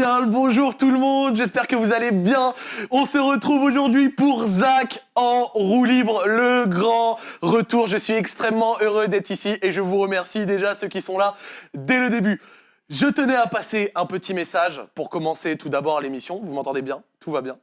bien le bonjour tout le monde, j'espère que vous allez bien. On se retrouve aujourd'hui pour Zach en roue libre, le grand retour. Je suis extrêmement heureux d'être ici et je vous remercie déjà ceux qui sont là dès le début. Je tenais à passer un petit message pour commencer tout d'abord l'émission. Vous m'entendez bien? Tout va bien?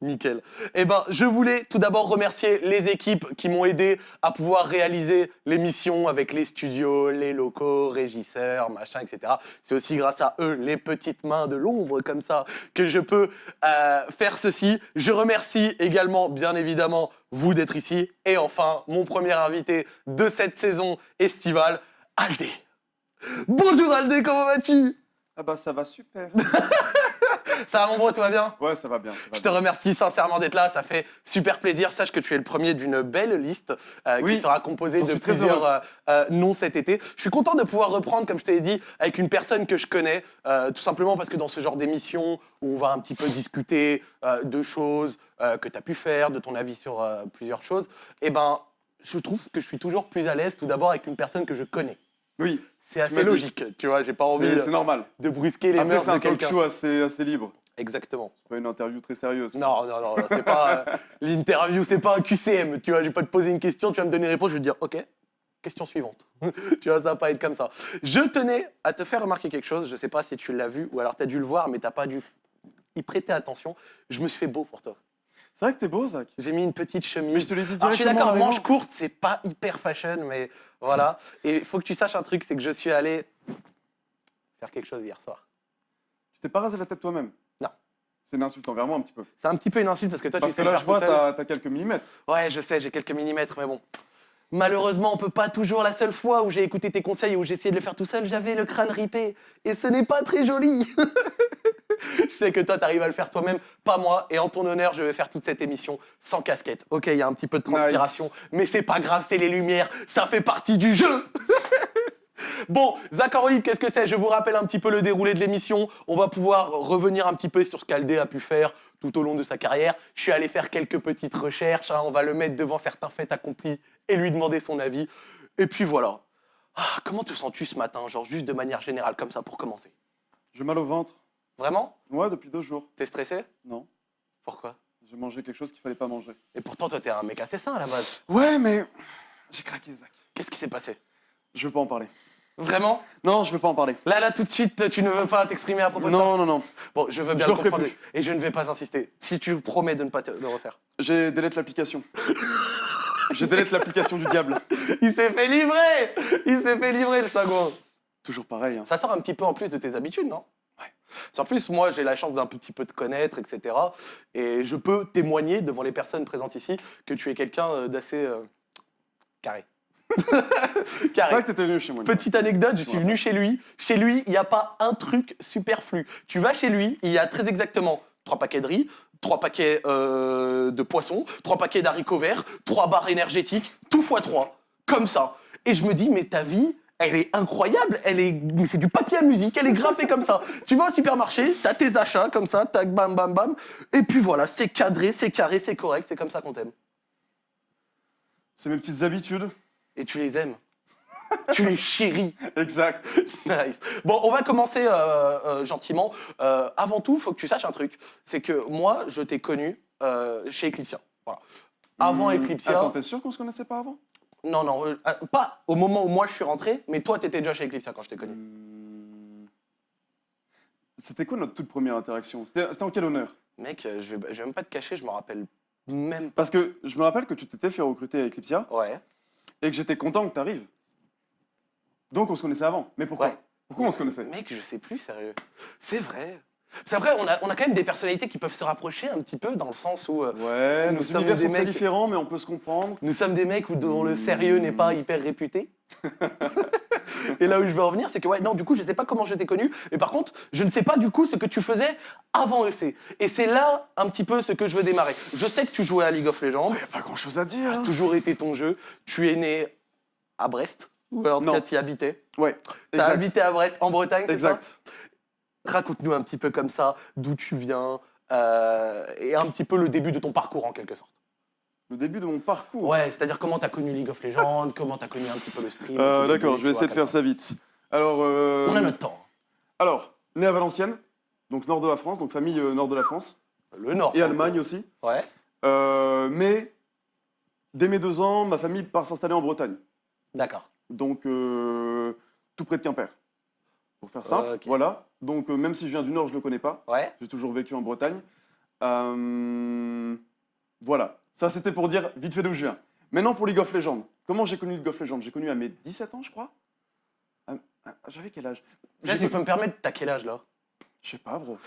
Nickel. Eh ben, je voulais tout d'abord remercier les équipes qui m'ont aidé à pouvoir réaliser l'émission avec les studios, les locaux, régisseurs, machin, etc. C'est aussi grâce à eux, les petites mains de l'ombre comme ça, que je peux faire ceci. Je remercie également, bien évidemment, vous d'être ici. Et enfin, mon premier invité de cette saison estivale, Aldé. Bonjour Aldé, comment vas-tu? Ah bah ça va super. Ça va mon bro, tout va bien? Ouais, ça va bien. Je te remercie sincèrement d'être là, ça fait super plaisir. Sache que tu es le premier d'une belle liste qui sera composée de plusieurs noms cet été. Je suis content de pouvoir reprendre, comme je t'ai dit, avec une personne que je connais, tout simplement parce que dans ce genre d'émission où on va un petit peu discuter de choses que tu as pu faire, de ton avis sur plusieurs choses, eh ben, je trouve que je suis toujours plus à l'aise tout d'abord avec une personne que je connais. Oui. C'est assez logique, tu vois, j'ai pas envie C'est normal. de brusquer les Après, mœurs c'est de un talk quelqu'un. show assez libre. Exactement. C'est pas une interview très sérieuse. Non, c'est pas l'interview, c'est pas un QCM. Tu vois, je vais pas te poser une question, tu vas me donner une réponse, je vais te dire OK. Question suivante. Tu vois, ça va pas être comme ça. Je tenais à te faire remarquer quelque chose, je sais pas si tu l'as vu ou alors tu as dû le voir, mais t'as pas dû y prêter attention. Je me suis fait beau pour toi. C'est vrai que t'es beau, Zach. J'ai mis une petite chemise. Mais je te l'ai dit Alors, je suis directement. d'accord, manche courte, c'est pas hyper fashion, mais voilà. Et il faut que tu saches un truc, c'est que je suis allé faire quelque chose hier soir. Tu t'es pas rasé la tête toi-même? Non. C'est une insulte envers moi un petit peu. C'est un petit peu une insulte parce que toi, Parce tu que sais le là, faire je vois, tout seul. t'as quelques millimètres. Ouais, je sais, j'ai quelques millimètres, mais bon. Malheureusement, on peut pas toujours. La seule fois où j'ai écouté tes conseils et où j'ai essayé de le faire tout seul, j'avais le crâne ripé. Et ce n'est pas très joli. Je sais que toi, t'arrives à le faire toi-même, pas moi. Et en ton honneur, je vais faire toute cette émission sans casquette. Ok, il y a un petit peu de transpiration, mais c'est pas grave, c'est les lumières. Ça fait partie du jeu. Bon, Zach en roue libre, qu'est-ce que c'est? Je vous rappelle un petit peu le déroulé de l'émission. On va pouvoir revenir un petit peu sur ce qu'Aldé a pu faire tout au long de sa carrière. Je suis allé faire quelques petites recherches. On va le mettre devant certains faits accomplis et lui demander son avis. Et puis voilà. Ah, comment te sens-tu ce matin? Genre juste de manière générale, comme ça, pour commencer. J'ai mal au ventre. Vraiment? Ouais, depuis 2 jours. T'es stressé? Non. Pourquoi? J'ai mangé quelque chose qu'il fallait pas manger. Et pourtant, toi, t'es un mec assez sain à la base. Ouais, mais j'ai craqué, Zach. Qu'est-ce qui s'est passé? Je veux pas en parler. Vraiment? Non, je veux pas en parler. Là, tout de suite, tu ne veux pas t'exprimer à propos de ça? Non. Bon, je veux bien Je le le ferai comprendre plus. et je ne vais pas insister. Si tu promets de ne pas le refaire. J'ai délète l'application. J'ai délète l'application du diable. Il s'est fait livrer! Il s'est fait livrer, le sagouin. Toujours pareil. Hein. Ça sort un petit peu en plus de tes habitudes, non? Ouais. En plus, moi, j'ai la chance d'un petit peu te connaître, etc. Et je peux témoigner devant les personnes présentes ici que tu es quelqu'un d'assez carré. C'est Carré. vrai que t'étais venu chez moi. Petite anecdote, je suis venu chez lui. Chez lui, il n'y a pas un truc superflu. Tu vas chez lui, il y a très exactement 3 paquets de riz, 3 paquets de poissons, 3 paquets d'haricots verts, 3 barres énergétiques, tout x3, comme ça. Et je me dis, mais ta vie, elle est incroyable, c'est du papier à musique, elle est graffée comme ça. Tu vas au supermarché, t'as tes achats comme ça, tac, bam, bam, bam, et puis voilà, c'est cadré, c'est carré, c'est correct, c'est comme ça qu'on t'aime. C'est mes petites habitudes. Et tu les aimes. Tu les chéris. Exact. Nice. Bon, on va commencer gentiment. Avant tout, il faut que tu saches un truc. C'est que moi, je t'ai connu chez Eclipsia. Voilà. Avant Eclipsia... Attends, t'es sûr qu'on se connaissait pas avant? Non, pas au moment où moi je suis rentré, mais toi, t'étais déjà chez Eclipsia quand je t'ai connu. C'était quoi notre toute première interaction? C'était en quel honneur? Mec, je vais même pas te cacher, je me rappelle même pas. Parce que je me rappelle que tu t'étais fait recruter à Eclipsia Ouais. et que j'étais content que t'arrives. Donc on se connaissait avant. Mais pourquoi? Ouais. Pourquoi on se connaissait? Mec, je sais plus, sérieux. C'est vrai. Parce qu'après, on a quand même des personnalités qui peuvent se rapprocher un petit peu, dans le sens où... Ouais, nous nos sommes univers des sont très mecs- différents, mais on peut se comprendre. Nous sommes des mecs dont le sérieux n'est pas hyper réputé. Et là où je veux en venir, c'est que ouais, non, du coup, je sais pas comment je t'ai connu, mais par contre, je ne sais pas du coup ce que tu faisais avant EC. Et c'est là un petit peu ce que je veux démarrer. Je sais que tu jouais à League of Legends, Il n'y a pas grand chose à dire. ça a Hein. toujours été ton jeu. Tu es né à Brest, ou alors en tout Non. cas tu y habitais. Ouais, T'as exact. habité à Brest, en Bretagne, c'est ça? Exact. Raconte-nous un petit peu comme ça, d'où tu viens, et un petit peu le début de ton parcours en quelque sorte. Le début de mon parcours. Ouais, c'est-à-dire comment t'as connu League of Legends, comment t'as connu un petit peu le stream. D'accord, je vais essayer de faire ça vite. Alors, On a notre temps. alors, né à Valenciennes, donc nord de la France, donc famille nord de la France, Le Nord. et Allemagne aussi. Ouais. Mais dès mes 2 ans, ma famille part s'installer en Bretagne. D'accord. Donc, tout près de Quimper. Pour faire simple, Ok. voilà. Donc, même si je viens du Nord, je ne le connais pas. Ouais. J'ai toujours vécu en Bretagne. Voilà. Ça, c'était pour dire vite fait d'où je viens. Maintenant, pour League of Legends. Comment j'ai connu League of Legends? J'ai connu à mes 17 ans, je crois. J'avais quel âge? Si je peux me permettre, t'as quel âge là? Je sais pas, bro.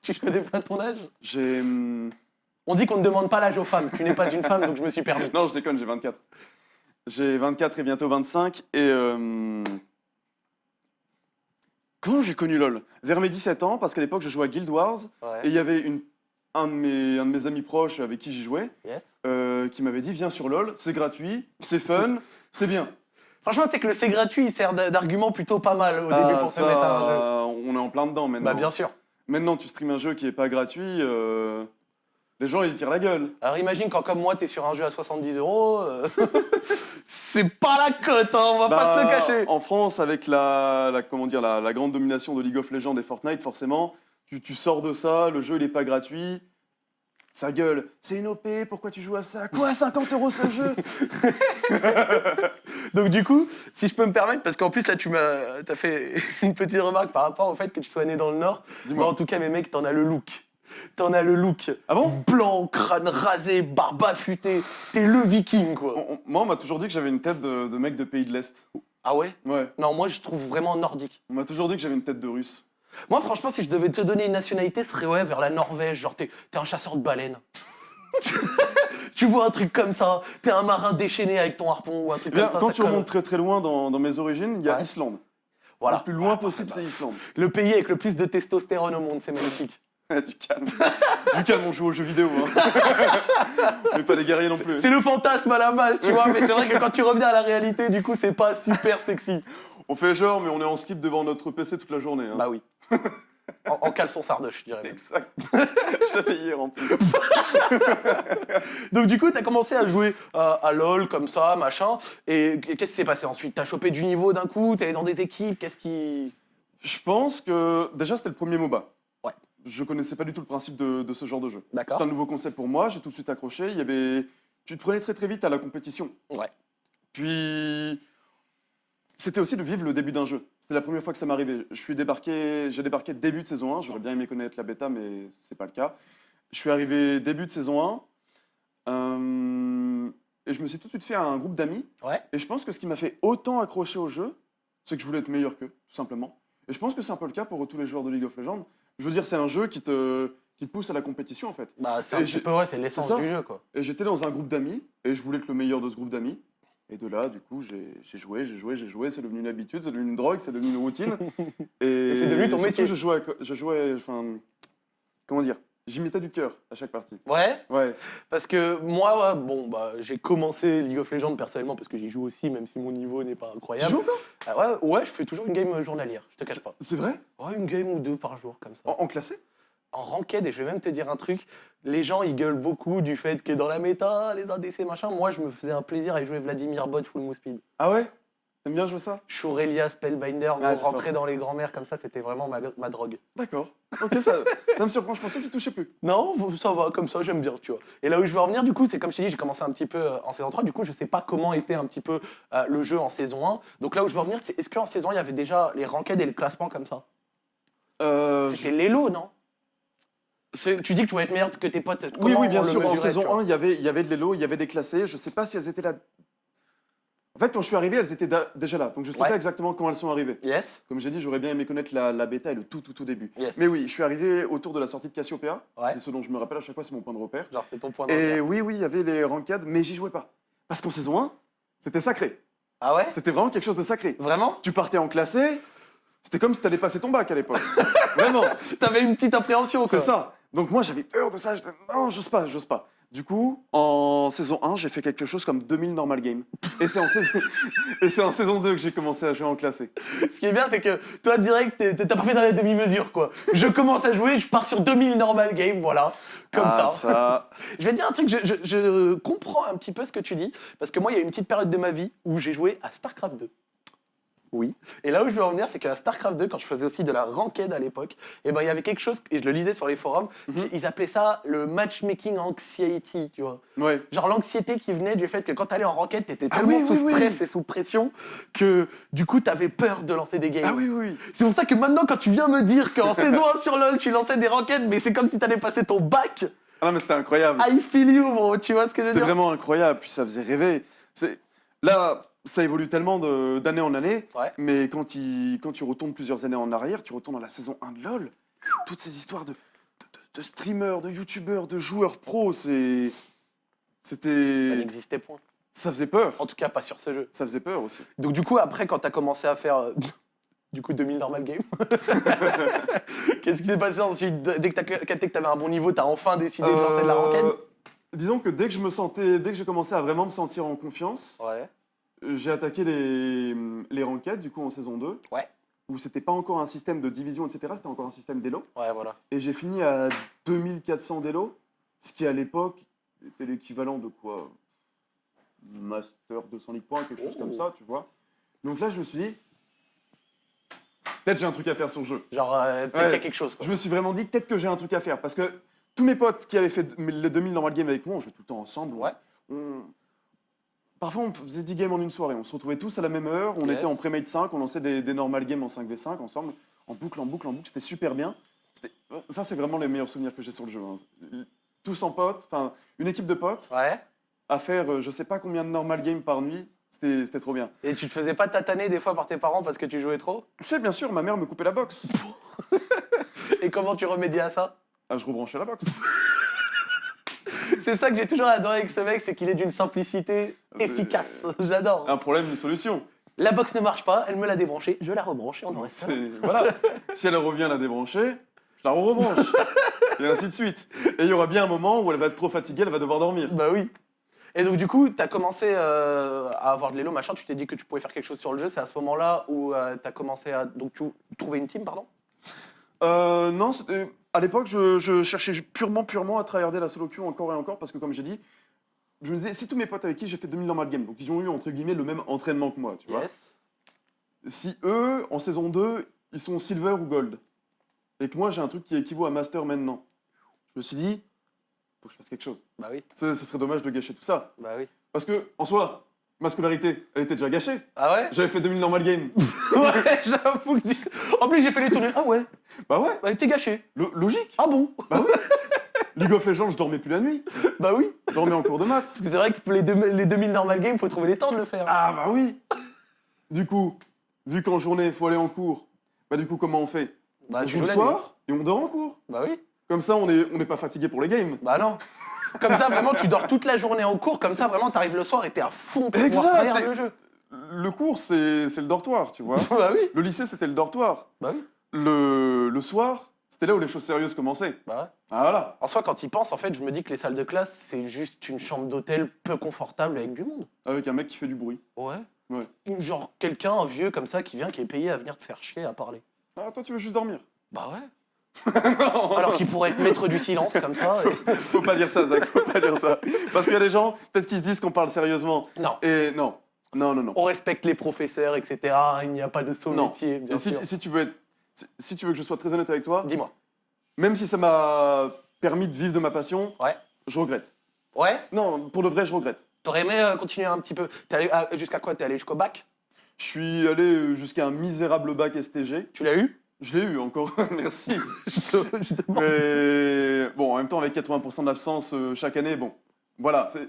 Tu connais pas ton âge? J'ai... On dit qu'on ne demande pas l'âge aux femmes. Tu n'es pas une femme, donc je me suis permis. Non, je déconne, j'ai 24. J'ai 24 et bientôt 25. Et... Quand j'ai connu LoL? Vers mes 17 ans, parce qu'à l'époque, je jouais à Guild Wars. Et il y avait un de mes amis proches avec qui j'y jouais, Yes. qui m'avait dit viens sur LoL, c'est gratuit, c'est fun, c'est bien. Franchement, tu sais que le c'est gratuit, il sert d'argument plutôt pas mal au début pour se mettre à un jeu. On est en plein dedans maintenant. Bah bien sûr. Maintenant, tu streams un jeu qui est pas gratuit, les gens ils tirent la gueule. Alors imagine quand comme moi t'es sur un jeu à 70 €, c'est pas la cote, hein, on va pas se le cacher. En France, avec comment dire, la grande domination de League of Legends et Fortnite, forcément, tu sors de ça, le jeu il est pas gratuit. Ça gueule, c'est une OP, pourquoi tu joues à ça? Quoi, 50 € ce jeu? Donc du coup, si je peux me permettre, parce qu'en plus là t'as fait une petite remarque par rapport au fait que tu sois né dans le Nord. Dis-moi. Moi en tout cas, mes mecs, t'en as le look. T'en as le look. Ah bon? Blanc, crâne rasé, barbe affûtée. T'es le viking quoi. Moi, on m'a toujours dit que j'avais une tête de mec de pays de l'Est. Ah ouais? Ouais, Non, moi je trouve vraiment nordique. on m'a toujours dit que j'avais une tête de Russe. Moi franchement, si je devais te donner une nationalité, ce serait ouais, vers la Norvège. Genre t'es un chasseur de baleines. Tu vois un truc comme ça, t'es un marin déchaîné avec ton harpon ou un truc Eh bien, comme ça. quand ça tu colle. remontes très très loin dans mes origines, il y a Ouais. Islande. Voilà. Le plus loin possible, c'est Islande. Le pays avec le plus de testostérone au monde, c'est magnifique. Du calme. Du calme, on joue aux jeux vidéo. Hein. Mais pas des guerriers non plus. C'est le fantasme à la base, tu vois, mais c'est vrai que quand tu reviens à la réalité, du coup, c'est pas super sexy. On fait genre, mais on est en slip devant notre PC toute la journée. Hein. Bah oui. En caleçon sardoche, je dirais même. Exact. Je l'ai fait hier en plus. Donc du coup, t'as commencé à jouer à LoL comme ça, machin, et qu'est-ce qui s'est passé ensuite? T'as chopé du niveau d'un coup, t'es allé dans des équipes, qu'est-ce qui... Je pense que déjà c'était le premier MOBA. Ouais. Je connaissais pas du tout le principe de ce genre de jeu. D'accord. C'était un nouveau concept pour moi, j'ai tout de suite accroché. Tu te prenais très très vite à la compétition. Ouais. Puis c'était aussi de vivre le début d'un jeu. C'était la première fois que ça m'arrivait. J'ai débarqué début de saison 1. J'aurais bien aimé connaître la bêta, mais c'est pas le cas. Je suis arrivé début de saison 1. Et je me suis tout de suite fait un groupe d'amis. Ouais. Et je pense que ce qui m'a fait autant accrocher au jeu, c'est que je voulais être meilleur qu'eux, tout simplement. Et je pense que c'est un peu le cas pour tous les joueurs de League of Legends. Je veux dire, c'est un jeu qui te pousse à la compétition, en fait. Bah c'est un Et petit j'ai- peu, ouais, c'est l'essence c'est ça. du jeu, quoi. Et j'étais dans un groupe d'amis, et je voulais être le meilleur de ce groupe d'amis. Et de là, du coup, j'ai joué. C'est devenu une habitude, c'est devenu une drogue, c'est devenu une routine. Et c'est devenu ton surtout, métier. je jouais, enfin, comment dire, j'imitais du cœur à chaque partie. Ouais. Ouais. Parce que moi, bon, bah, j'ai commencé League of Legends personnellement parce que j'y joue aussi, même si mon niveau n'est pas Tu incroyable. joues encore? Ah ouais, je fais toujours une game journalière, je te cache pas. C'est vrai? Ouais, une game ou deux par jour, comme ça. En classé? En ranked, et je vais même te dire un truc, les gens ils gueulent beaucoup du fait que dans la méta, les ADC machin, moi je me faisais un plaisir à jouer Vladimir Bot full move speed. Ah ouais? T'aimes bien jouer ça? Shourelia, Spellbinder, Ah, c'est rentrer fort. dans les grands-mères comme ça, c'était vraiment ma drogue. D'accord. Ok, ça me surprend. Je pensais que tu touchais plus. Non, ça va, comme ça, j'aime bien, tu vois. Et là où je veux en venir, du coup, c'est comme je t'ai dit, j'ai commencé un petit peu en saison 3, du coup, je sais pas comment était un petit peu le jeu en saison 1. Donc là où je veux en venir, c'est est-ce qu'en saison 1, il y avait déjà les ranked et le classement comme ça? C'était l'élo, non? Tu dis que tu voulais être meilleur que tes potes. Oui, Comment oui, bien on le sûr. En mesurait, tu saison vois 1, il y avait de l'élo, il y avait des classés. Je sais pas si elles étaient là. En fait, quand je suis arrivé, elles étaient déjà là. Donc je sais Ouais. pas exactement quand elles sont arrivées. Yes. Comme j'ai dit, j'aurais bien aimé connaître la bêta et le tout début. Yes. Mais oui, je suis arrivé autour de la sortie de Cassiopeia. Ouais. C'est ce dont je me rappelle à chaque fois, c'est mon point de repère. Genre, c'est ton point de Et repère. oui, il y avait les ranked, mais j'y jouais pas. Parce qu'en saison 1, c'était sacré. Ah ouais? C'était vraiment quelque chose de sacré. Vraiment? Tu partais en classé, c'était comme si t'allais passer ton bac à l'époque. Vraiment. T'avais une petite appréhension, quoi. C'est ça. Donc moi, j'avais peur de ça. J'étais, non, j'ose pas. Du coup, en saison 1, j'ai fait quelque chose comme 2000 normal game. Et c'est en saison 2 que j'ai commencé à jouer en classé. Ce qui est bien, c'est que toi, direct, t'as pas fait dans la demi-mesure, quoi. Je commence à jouer, je pars sur 2000 normal game, voilà. Comme ça. Je vais te dire un truc, je comprends un petit peu ce que tu dis, parce que moi, il y a une petite période de ma vie où j'ai joué à StarCraft 2. Oui. Et là où je veux en venir, c'est qu'à StarCraft 2, quand je faisais aussi de la ranked à l'époque, et ben il y avait quelque chose, et je le lisais sur les forums, ils appelaient ça le matchmaking anxiety, tu vois. Ouais. Genre l'anxiété qui venait du fait que quand t'allais en ranked, t'étais Ah tellement oui, sous oui, oui. stress et sous pression que du coup t'avais peur de lancer des games. Ah oui, oui. C'est pour ça que maintenant, quand tu viens me dire qu'en saison 1 sur LoL, tu lançais des ranked, mais c'est comme si t'allais passer ton bac, Ah non, mais c'était incroyable. I feel you, bro, tu vois ce que je veux C'était dire? vraiment incroyable, puis ça faisait rêver. Là, ça évolue tellement d'année en année, Ouais. mais quand tu retournes plusieurs années en arrière, tu retournes à la saison 1 de LoL, toutes ces histoires de streamers, de youtubeurs, de joueurs pros, Ça c'était... n'existait point. Ça faisait peur. En tout cas, pas sur ce jeu. Ça faisait peur aussi. Donc du coup, après, quand t'as commencé à faire du coup 2000 normal game, qu'est-ce qui s'est passé ensuite? Dès que t'as capté que t'avais un bon niveau, t'as enfin décidé de lancer de la ranked? Disons que dès que j'ai commencé à vraiment me sentir en confiance, Ouais. j'ai attaqué les ranked, du coup, en saison 2, Ouais. où c'était pas encore un système de division, etc., c'était encore un système d'élo. Ouais, voilà. Et j'ai fini à 2400 d'élo, ce qui à l'époque était l'équivalent de quoi? Master 200 League points, quelque chose comme ça, tu vois. Donc là, je me suis dit, peut-être j'ai un truc à faire sur le jeu. Genre, peut-être qu'il y a quelque chose, quoi. Je me suis vraiment dit, peut-être que j'ai un truc à faire. Parce que tous mes potes qui avaient fait les 2000 normal game avec moi, on jouait tout le temps ensemble. Ouais. Parfois, on faisait 10 games en une soirée. On se retrouvait tous à la même heure. On Yes. était en pré-made 5. On lançait des normal games en 5v5 ensemble. En boucle, en boucle, en boucle. C'était super bien. Ça, c'est vraiment les meilleurs souvenirs que j'ai sur le jeu. Hein. Tous en potes. Enfin, une équipe de potes. Ouais. À faire je sais pas combien de normal games par nuit. C'était trop bien. Et tu te faisais pas tataner des fois par tes parents parce que tu jouais trop? Tu sais, bien sûr, ma mère me coupait la box. Et comment tu remédiais à ça? Ah, je rebranchais la box. C'est ça que j'ai toujours adoré avec ce mec, c'est qu'il est d'une simplicité C'est- efficace. J'adore. Un problème, une solution. La box ne marche pas, elle me l'a débranchée, je la rebranche et on en reste là. Voilà. Si elle revient la débrancher, je la rebranche. Et ainsi de suite. Et il y aura bien un moment où elle va être trop fatiguée, elle va devoir dormir. Bah oui. Et donc du coup, t'as commencé à avoir de l'élo, machin, tu t'es dit que tu pouvais faire quelque chose sur le jeu, c'est à ce moment-là où t'as commencé à donc tu trouver une team, pardon? Non, à l'époque, je cherchais purement à tryharder la solo queue encore et encore, parce que comme j'ai dit, je me disais, si tous mes potes avec qui j'ai fait 2000 normal game, donc ils ont eu entre guillemets le même entraînement que moi, tu vois. Yes. Si eux, en saison 2, ils sont silver ou gold, et que moi j'ai un truc qui équivaut à master maintenant, je me suis dit, faut que je fasse quelque chose. Bah oui, Ce serait dommage de gâcher tout ça. bah oui. Parce que, en soi, ma scolarité, elle était déjà gâchée. Ah ouais? J'avais fait 2000 normal game. Ouais, j'avoue que... En plus, j'ai fait les tournées. Ah ouais, Bah ouais, bah t'es gâché. logique. Ah bon? Bah oui. League of Legends, je dormais plus la nuit. Bah oui. Je dormais en cours de maths. Parce que c'est vrai que pour les 2000 normal game, faut trouver les temps de le faire. Ah bah oui. Du coup, vu qu'en journée, il faut aller en cours, bah du coup, comment on fait? Bah On tu joue le joues la nuit. soir et on dort en cours. Bah oui. Comme ça, on n'est pas fatigué pour les games. Bah non. Comme ça, vraiment, tu dors toute la journée en cours. Comme ça, vraiment, t'arrives le soir et t'es à fond pour Exact. pouvoir travailler le jeu. Le cours, c'est le dortoir, tu vois. Bah oui. Le lycée, c'était le dortoir. Bah oui. Le soir, c'était là où les choses sérieuses commençaient. Bah ouais. Ah, voilà. En soi, quand il pense, en fait, je me dis que les salles de classe, c'est juste une chambre d'hôtel peu confortable avec du monde. Avec un mec qui fait du bruit. Ouais. Ouais. Genre quelqu'un, un vieux comme ça, qui vient, qui est payé à venir te faire chier à parler. Ah, toi, tu veux juste dormir. Bah ouais. Alors qu'il pourrait être maître du silence comme ça. Faut pas dire ça, Zach, faut pas dire ça. Parce qu'il y a des gens, peut-être qu'ils se disent qu'on parle sérieusement. Non. Et non. Non. On respecte les professeurs, etc. Il n'y a pas de saut Non. métier, bien Et sûr. si tu veux si tu veux que je sois très honnête avec toi, Dis-moi. même si ça m'a permis de vivre de ma passion, Ouais. je regrette. Ouais. Non, pour de vrai, je regrette. T'aurais aimé continuer un petit peu. T'es allé jusqu'à quoi? T'es allé jusqu'au bac? Je suis allé jusqu'à un misérable bac STG. Tu l'as eu? Je l'ai eu encore, merci. Je demande. Mais bon, en même temps, avec 80% d'absence chaque année, bon, voilà, je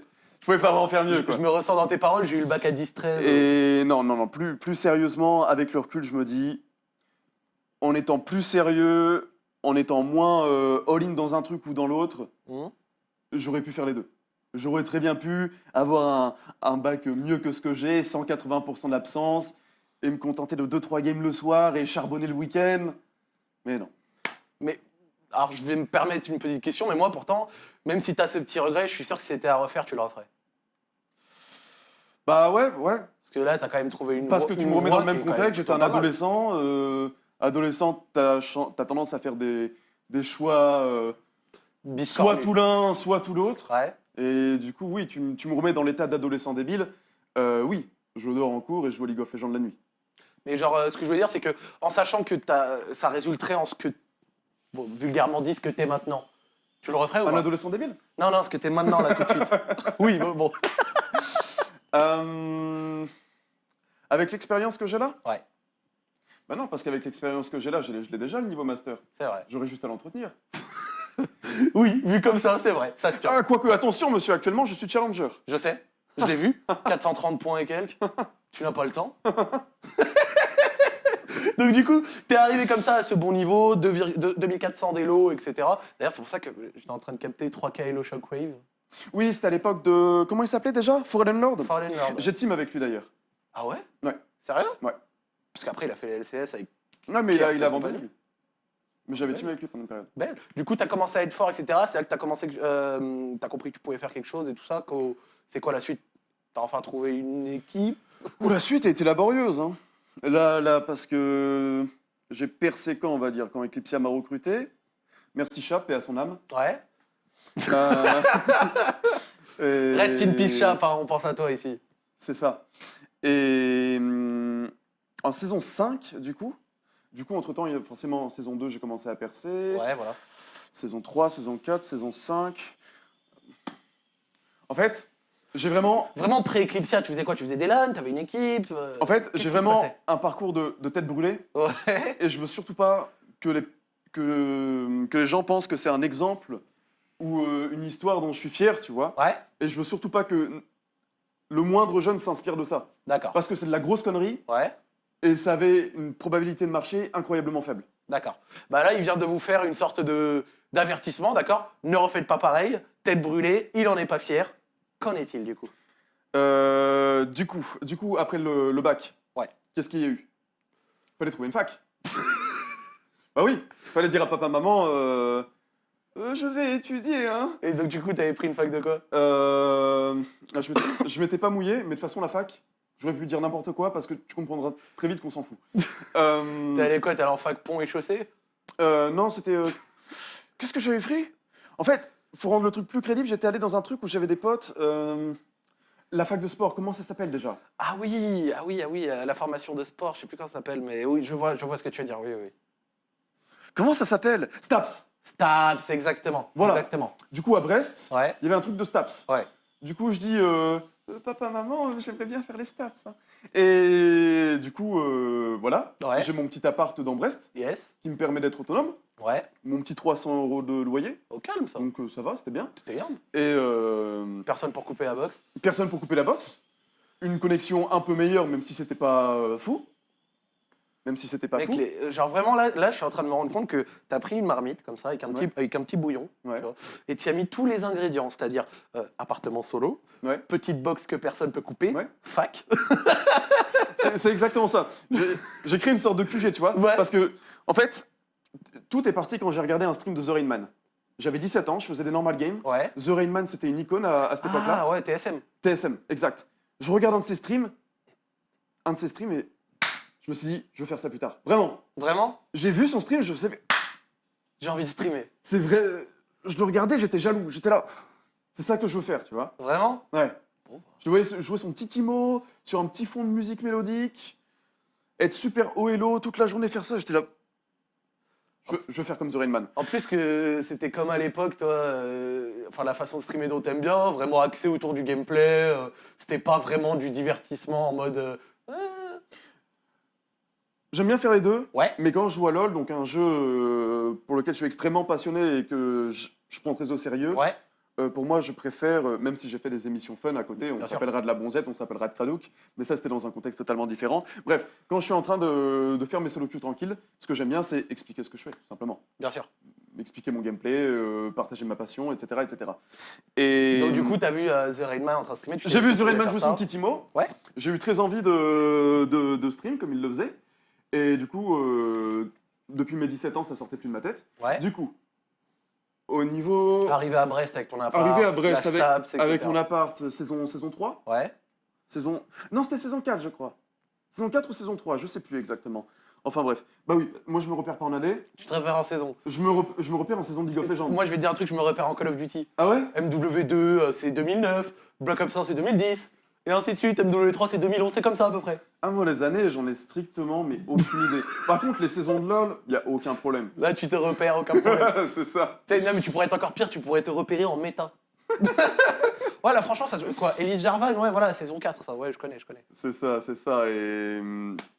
pouvais pas vraiment faire mieux, quoi. Je me ressens dans tes paroles, j'ai eu le bac à 10-13. Et non, plus sérieusement, avec le recul, je me dis, en étant plus sérieux, en étant moins all-in dans un truc ou dans l'autre, Mmh. j'aurais pu faire les deux. J'aurais très bien pu avoir un bac mieux que ce que j'ai, 180% d'absence, et me contenter de 2-3 games le soir et charbonner le week-end. Mais non. Mais, alors je vais me permettre une petite question, mais moi pourtant, même si t'as ce petit regret, je suis sûr que si c'était à refaire, tu le referais. Bah ouais. Parce que là, t'as quand même trouvé une Parce que tu me remets dans le même contexte, j'étais un adolescent. adolescent. Adolescent, t'as tendance à faire des choix soit tout l'un, soit tout l'autre. Ouais. Et du coup, oui, tu me remets dans l'état d'adolescent débile. Oui, je dors en cours et je joue à League of Legends la nuit. Mais genre, ce que je veux dire, c'est que en sachant que ça résulterait en ce que, bon, vulgairement dit, ce que t'es maintenant, tu le referais ou Un pas? adolescent débile? Non, ce que t'es maintenant, là, tout de suite. Oui, bon. Avec l'expérience que j'ai là? Ouais, Bah non, parce qu'avec l'expérience que j'ai là, je l'ai déjà le niveau master. c'est vrai. J'aurais juste à l'entretenir. Oui, vu comme ça, c'est vrai, ça se tient. Ah, quoique, attention, monsieur, actuellement, je suis challenger. Je sais, je l'ai vu, 430 points et quelques. Tu n'as pas le temps. Donc du coup, t'es arrivé comme ça à ce bon niveau, 2400 d'élo, etc. D'ailleurs, c'est pour ça que j'étais en train de capter 3K Elo Shockwave. Oui, c'était à l'époque de... Comment il s'appelait déjà? Fallen Lord? Fallen Lord. J'ai team avec lui d'ailleurs. Ah ouais? Ouais. Sérieux? Ouais. Parce qu'après, il a fait les LCS avec Non, mais Pierre il a Compagnie. abandonné lui. Mais j'avais Ouais. team avec lui pendant une période. Belle. Du coup, t'as commencé à être fort, etc. C'est là que t'as commencé, t'as compris que tu pouvais faire quelque chose et tout ça. C'est quoi la suite? T'as enfin trouvé une équipe? Ouh, la suite a été laborieuse. Hein. Là, parce que j'ai percé quand, on va dire, quand Eclipsia m'a recruté. Merci Chap et à son âme. Ouais. Euh, Reste in peace, Chap, hein, on pense à toi ici. C'est ça. Et en saison 5, du coup, entre-temps, forcément, en saison 2, j'ai commencé à percer. Ouais, voilà. Saison 3, saison 4, saison 5. En fait, j'ai vraiment... Vraiment pré-Eclipsia, tu faisais quoi? Tu faisais des LAN, t'avais une équipe En fait, qu'est-ce j'ai qui se vraiment passait? un parcours de tête brûlée. Ouais. Et je veux surtout pas que les gens pensent que c'est un exemple ou une histoire dont je suis fier, tu vois. Ouais, Et je veux surtout pas que le moindre jeune s'inspire de ça. d'accord. Parce que c'est de la grosse connerie Ouais, et ça avait une probabilité de marcher incroyablement faible. d'accord. Bah là, il vient de vous faire une sorte d'avertissement, d'accord? Ne refaites pas pareil, tête brûlée, il en est pas fier. Qu'en est-il du coup? Du coup, après le bac, Ouais. qu'est-ce qu'il y a eu? Fallait trouver une fac. Bah oui, fallait dire à papa, maman, je vais étudier, hein. Et donc du coup, t'avais pris une fac de quoi? Je m'étais pas mouillé, mais de toute façon, la fac, j'aurais pu dire n'importe quoi parce que tu comprendras très vite qu'on s'en fout. T'es allé quoi? T'es allé en fac pont et chaussée? Non, c'était... Qu'est-ce que j'avais pris? En fait, pour rendre le truc plus crédible, j'étais allé dans un truc où j'avais des potes. La fac de sport, comment ça s'appelle déjà? Ah oui, la formation de sport, je sais plus comment ça s'appelle, mais oui, je vois ce que tu veux dire, oui, oui. Comment ça s'appelle? Staps. Staps, exactement. Voilà. Exactement. Du coup, à Brest, Ouais, il y avait un truc de Staps. ouais. Du coup, je dis, papa, maman, j'aimerais bien faire les Staps. Hein. Et du coup, voilà, Ouais. j'ai mon petit appart dans Brest Yes. qui me permet d'être autonome. Ouais. Mon petit 300 € de loyer, Au calme, ça. donc ça va, c'était bien. C'était bien. Et Personne pour couper la box. personne pour couper la box. Une connexion un peu meilleure, même si c'était pas fou. Même si c'était pas Mec, fou. genre vraiment là, je suis en train de me rendre compte que t'as pris une marmite comme ça, avec un, Ouais. avec un petit bouillon, Ouais. tu vois, et tu as mis tous les ingrédients, c'est-à-dire appartement solo, Ouais. petite box que personne peut couper, Ouais. fac. C'est exactement ça. J'ai créé une sorte de QG, tu vois. Ouais. Parce que, en fait, tout est parti quand j'ai regardé un stream de The Rain Man. J'avais 17 ans, je faisais des normal games. Ouais. The Rain Man, c'était une icône à cette époque-là. Ah ouais, TSM. TSM, exact. Je regarde un de ses streams, et je me suis dit, je veux faire ça plus tard. Vraiment. Vraiment? J'ai vu son stream, je sais, J'ai envie de streamer. c'est vrai. Je le regardais, j'étais jaloux, j'étais là. C'est ça que je veux faire, tu vois. Vraiment? Ouais. Bon, bah. Je voyais jouer son petit Timo sur un petit fond de musique mélodique, être super haut et low toute la journée, faire ça, j'étais là. Je veux faire comme The Rain Man. En plus que c'était comme à l'époque, toi, enfin la façon de streamer dont t'aimes bien, vraiment axé autour du gameplay, c'était pas vraiment du divertissement en mode... J'aime bien faire les deux, Ouais, mais quand je joue à LoL, donc un jeu pour lequel je suis extrêmement passionné et que je prends très au sérieux, ouais, pour moi je préfère, même si j'ai fait des émissions fun à côté, on Bien sûr. s'appellera de la Bonzette, on s'appellera de Kradouk, mais ça c'était dans un contexte totalement différent. Bref, quand je suis en train de faire mes solo queues tranquilles, ce que j'aime bien c'est expliquer ce que je fais, tout simplement. bien sûr. Expliquer mon gameplay, partager ma passion, etc. etc. Et Donc du coup, t'as vu The Rain Man en train de streamer, tu j'ai t'es vu dit The que tu Rain voulais Man faire jouer ça. son petit Timo. Ouais. J'ai eu très envie de stream comme il le faisait. Et du coup, depuis mes 17 ans, ça sortait plus de ma tête. Ouais. Du coup, au niveau... Arrivé à Brest avec ton appart, Arrivé à Brest la avec, Staps, avec etc. mon appart, saison 3. Ouais. Non, c'était saison 4, je crois. Saison 4 ou saison 3, je sais plus exactement. Enfin bref. Bah oui, moi je me repère pas en année. Tu te repères en saison. Je me repère en saison de League of Legends. Moi, je vais te dire un truc, je me repère en Call of Duty. Ah ouais? MW2, c'est 2009. Black Ops 1, c'est 2010. Et ainsi de suite, MW3 c'est 2011, c'est comme ça à peu près. Ah, moi, les années, j'en ai strictement, mais aucune idée. Par contre, les saisons de LoL, il n'y a aucun problème. Là tu te repères, aucun problème. C'est ça. Tu sais, non mais tu pourrais être encore pire, tu pourrais te repérer en méta. Ouais là franchement ça se... Quoi, Elise Jarvan, ouais voilà, saison 4 ça, ouais je connais. C'est ça, c'est ça. Et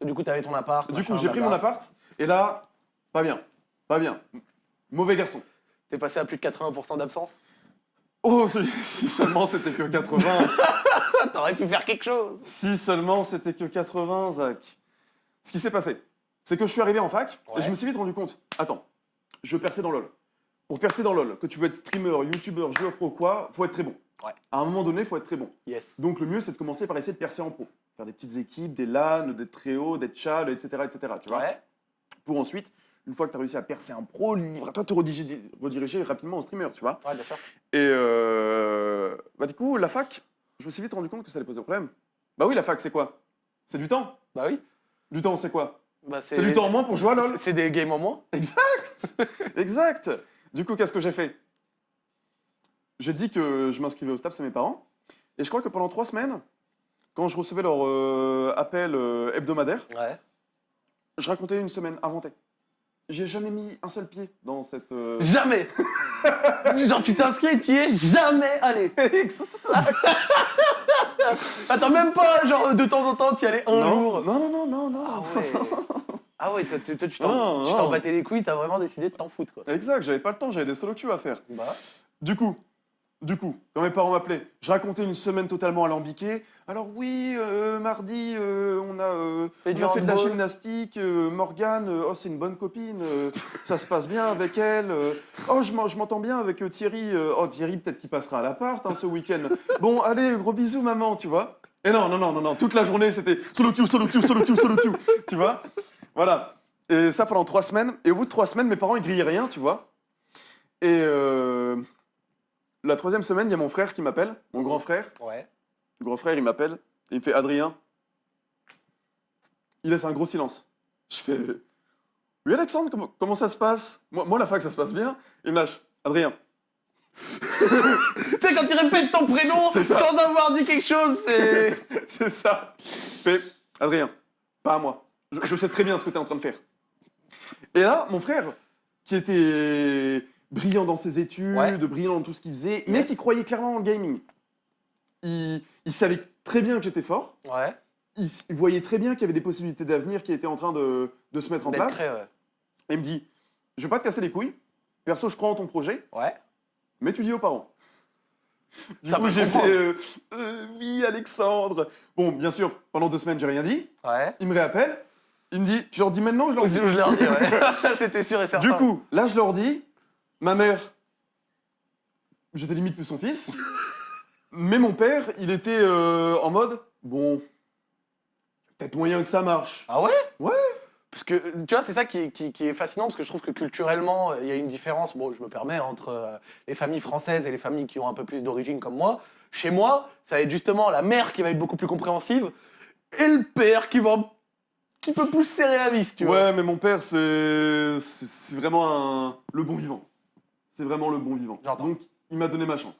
Du coup t'avais ton appart. du coup, machin, j'ai pris mon blabla. appart, et là, pas bien. Pas bien. Mauvais garçon. T'es passé à plus de 80% d'absence. Oh, si seulement c'était que 80. T'aurais pu faire quelque chose. Si seulement c'était que 80, Zach. Ce qui s'est passé, c'est que je suis arrivé en fac, et Ouais. je me suis vite rendu compte. Attends, je veux percer dans LoL. Pour percer dans LoL, que tu veux être streamer, youtubeur, joueur pro, quoi, faut être très bon. Ouais. À un moment donné, faut être très bon. Yes. Donc le mieux, c'est de commencer par essayer de percer en pro. Faire des petites équipes, des LAN, des très hauts, des chals, etc., etc. Tu vois. Ouais. Pour ensuite, une fois que tu as réussi à percer en pro, livre-toi te rediriger rapidement en streamer, tu vois. Ouais bien sûr. Et bah, du coup, la fac, je me suis vite rendu compte que ça allait poser problème. Bah oui, la fac, c'est quoi? C'est du temps. Bah oui. Du temps, c'est quoi? Bah, C'est du temps en moins pour jouer à LoL. C'est des games en moins. Exact. Exact. Du coup, qu'est-ce que j'ai fait? J'ai dit que je m'inscrivais au STAPS à mes parents. Et je crois que pendant 3 semaines, quand je recevais leur appel hebdomadaire, Ouais. je racontais une semaine inventée. J'ai jamais mis un seul pied dans cette... Jamais. Genre tu t'inscris et tu y es jamais allé. Exact. Attends même pas genre de temps en temps tu y allais un jour. Non. Ah ouais. Ah ouais, toi, tu Non, t'en non. battais les couilles, t'as vraiment décidé de t'en foutre quoi. Exact, j'avais pas le temps, j'avais des solo queues à faire. Bah. Du coup, quand mes parents m'appelaient, je racontais une semaine totalement alambiquée. Alors oui, mardi, on a Fais du fait de la handball. gymnastique. Morgane, oh c'est une bonne copine, ça se passe bien avec elle. Oh je m'entends bien avec Thierry. Oh Thierry peut-être qu'il passera à l'appart hein, ce week-end. Bon allez, gros bisous maman, tu vois. Et non, toute la journée c'était solo queue, tu vois. Voilà. Et ça pendant 3 semaines. Et au bout de 3 semaines, mes parents ils grillaient rien, tu vois. Et la 3e semaine, il y a mon frère qui m'appelle, mon grand frère. Ouais. Le grand frère, il m'appelle et il me fait Adrien. Il laisse un gros silence. Je fais oui, Alexandre, comment ça se passe? Moi, la fac, ça se passe bien. Il me lâche Adrien. Tu sais quand il répète ton prénom C'est ça. sans avoir dit quelque chose, c'est. C'est ça. Il fait Adrien, pas à moi. Je sais très bien ce que tu es en train de faire. Et là, mon frère, qui était brillant dans ses études, Ouais. brillant dans tout ce qu'il faisait, mais Yes. qui croyait clairement en le gaming. Il savait très bien que j'étais fort. Ouais. Il voyait très bien qu'il y avait des possibilités d'avenir qui étaient en train de se mettre en D'être place. prêt, ouais. Et il me dit, je vais pas te casser les couilles. Perso, je crois en ton projet, Ouais. mais tu dis aux parents. Du Ça coup, peut j'ai comprendre. fait, oui, Alexandre. Bon, bien sûr, pendant 2 semaines, j'ai rien dit. Ouais. Il me réappelle. Il me dit, tu leur dis maintenant ou je leur dis? Je leur dis, ouais. C'était sûr et certain. Du coup, là, je leur dis, ma mère, j'étais limite plus son fils. Mais mon père, il était en mode, bon, peut-être moyen que ça marche. Ah ouais? Ouais. Parce que, tu vois, c'est ça qui est fascinant, parce que je trouve que culturellement, il y a une différence, bon, je me permets, entre les familles françaises et les familles qui ont un peu plus d'origine comme moi. Chez moi, ça va être justement la mère qui va être beaucoup plus compréhensive, et le père qui va un petit peu plus serrer la vis, tu vois. Ouais, mais mon père, c'est vraiment le bon vivant. C'est vraiment le bon vivant. J'entends. Donc, il m'a donné ma chance.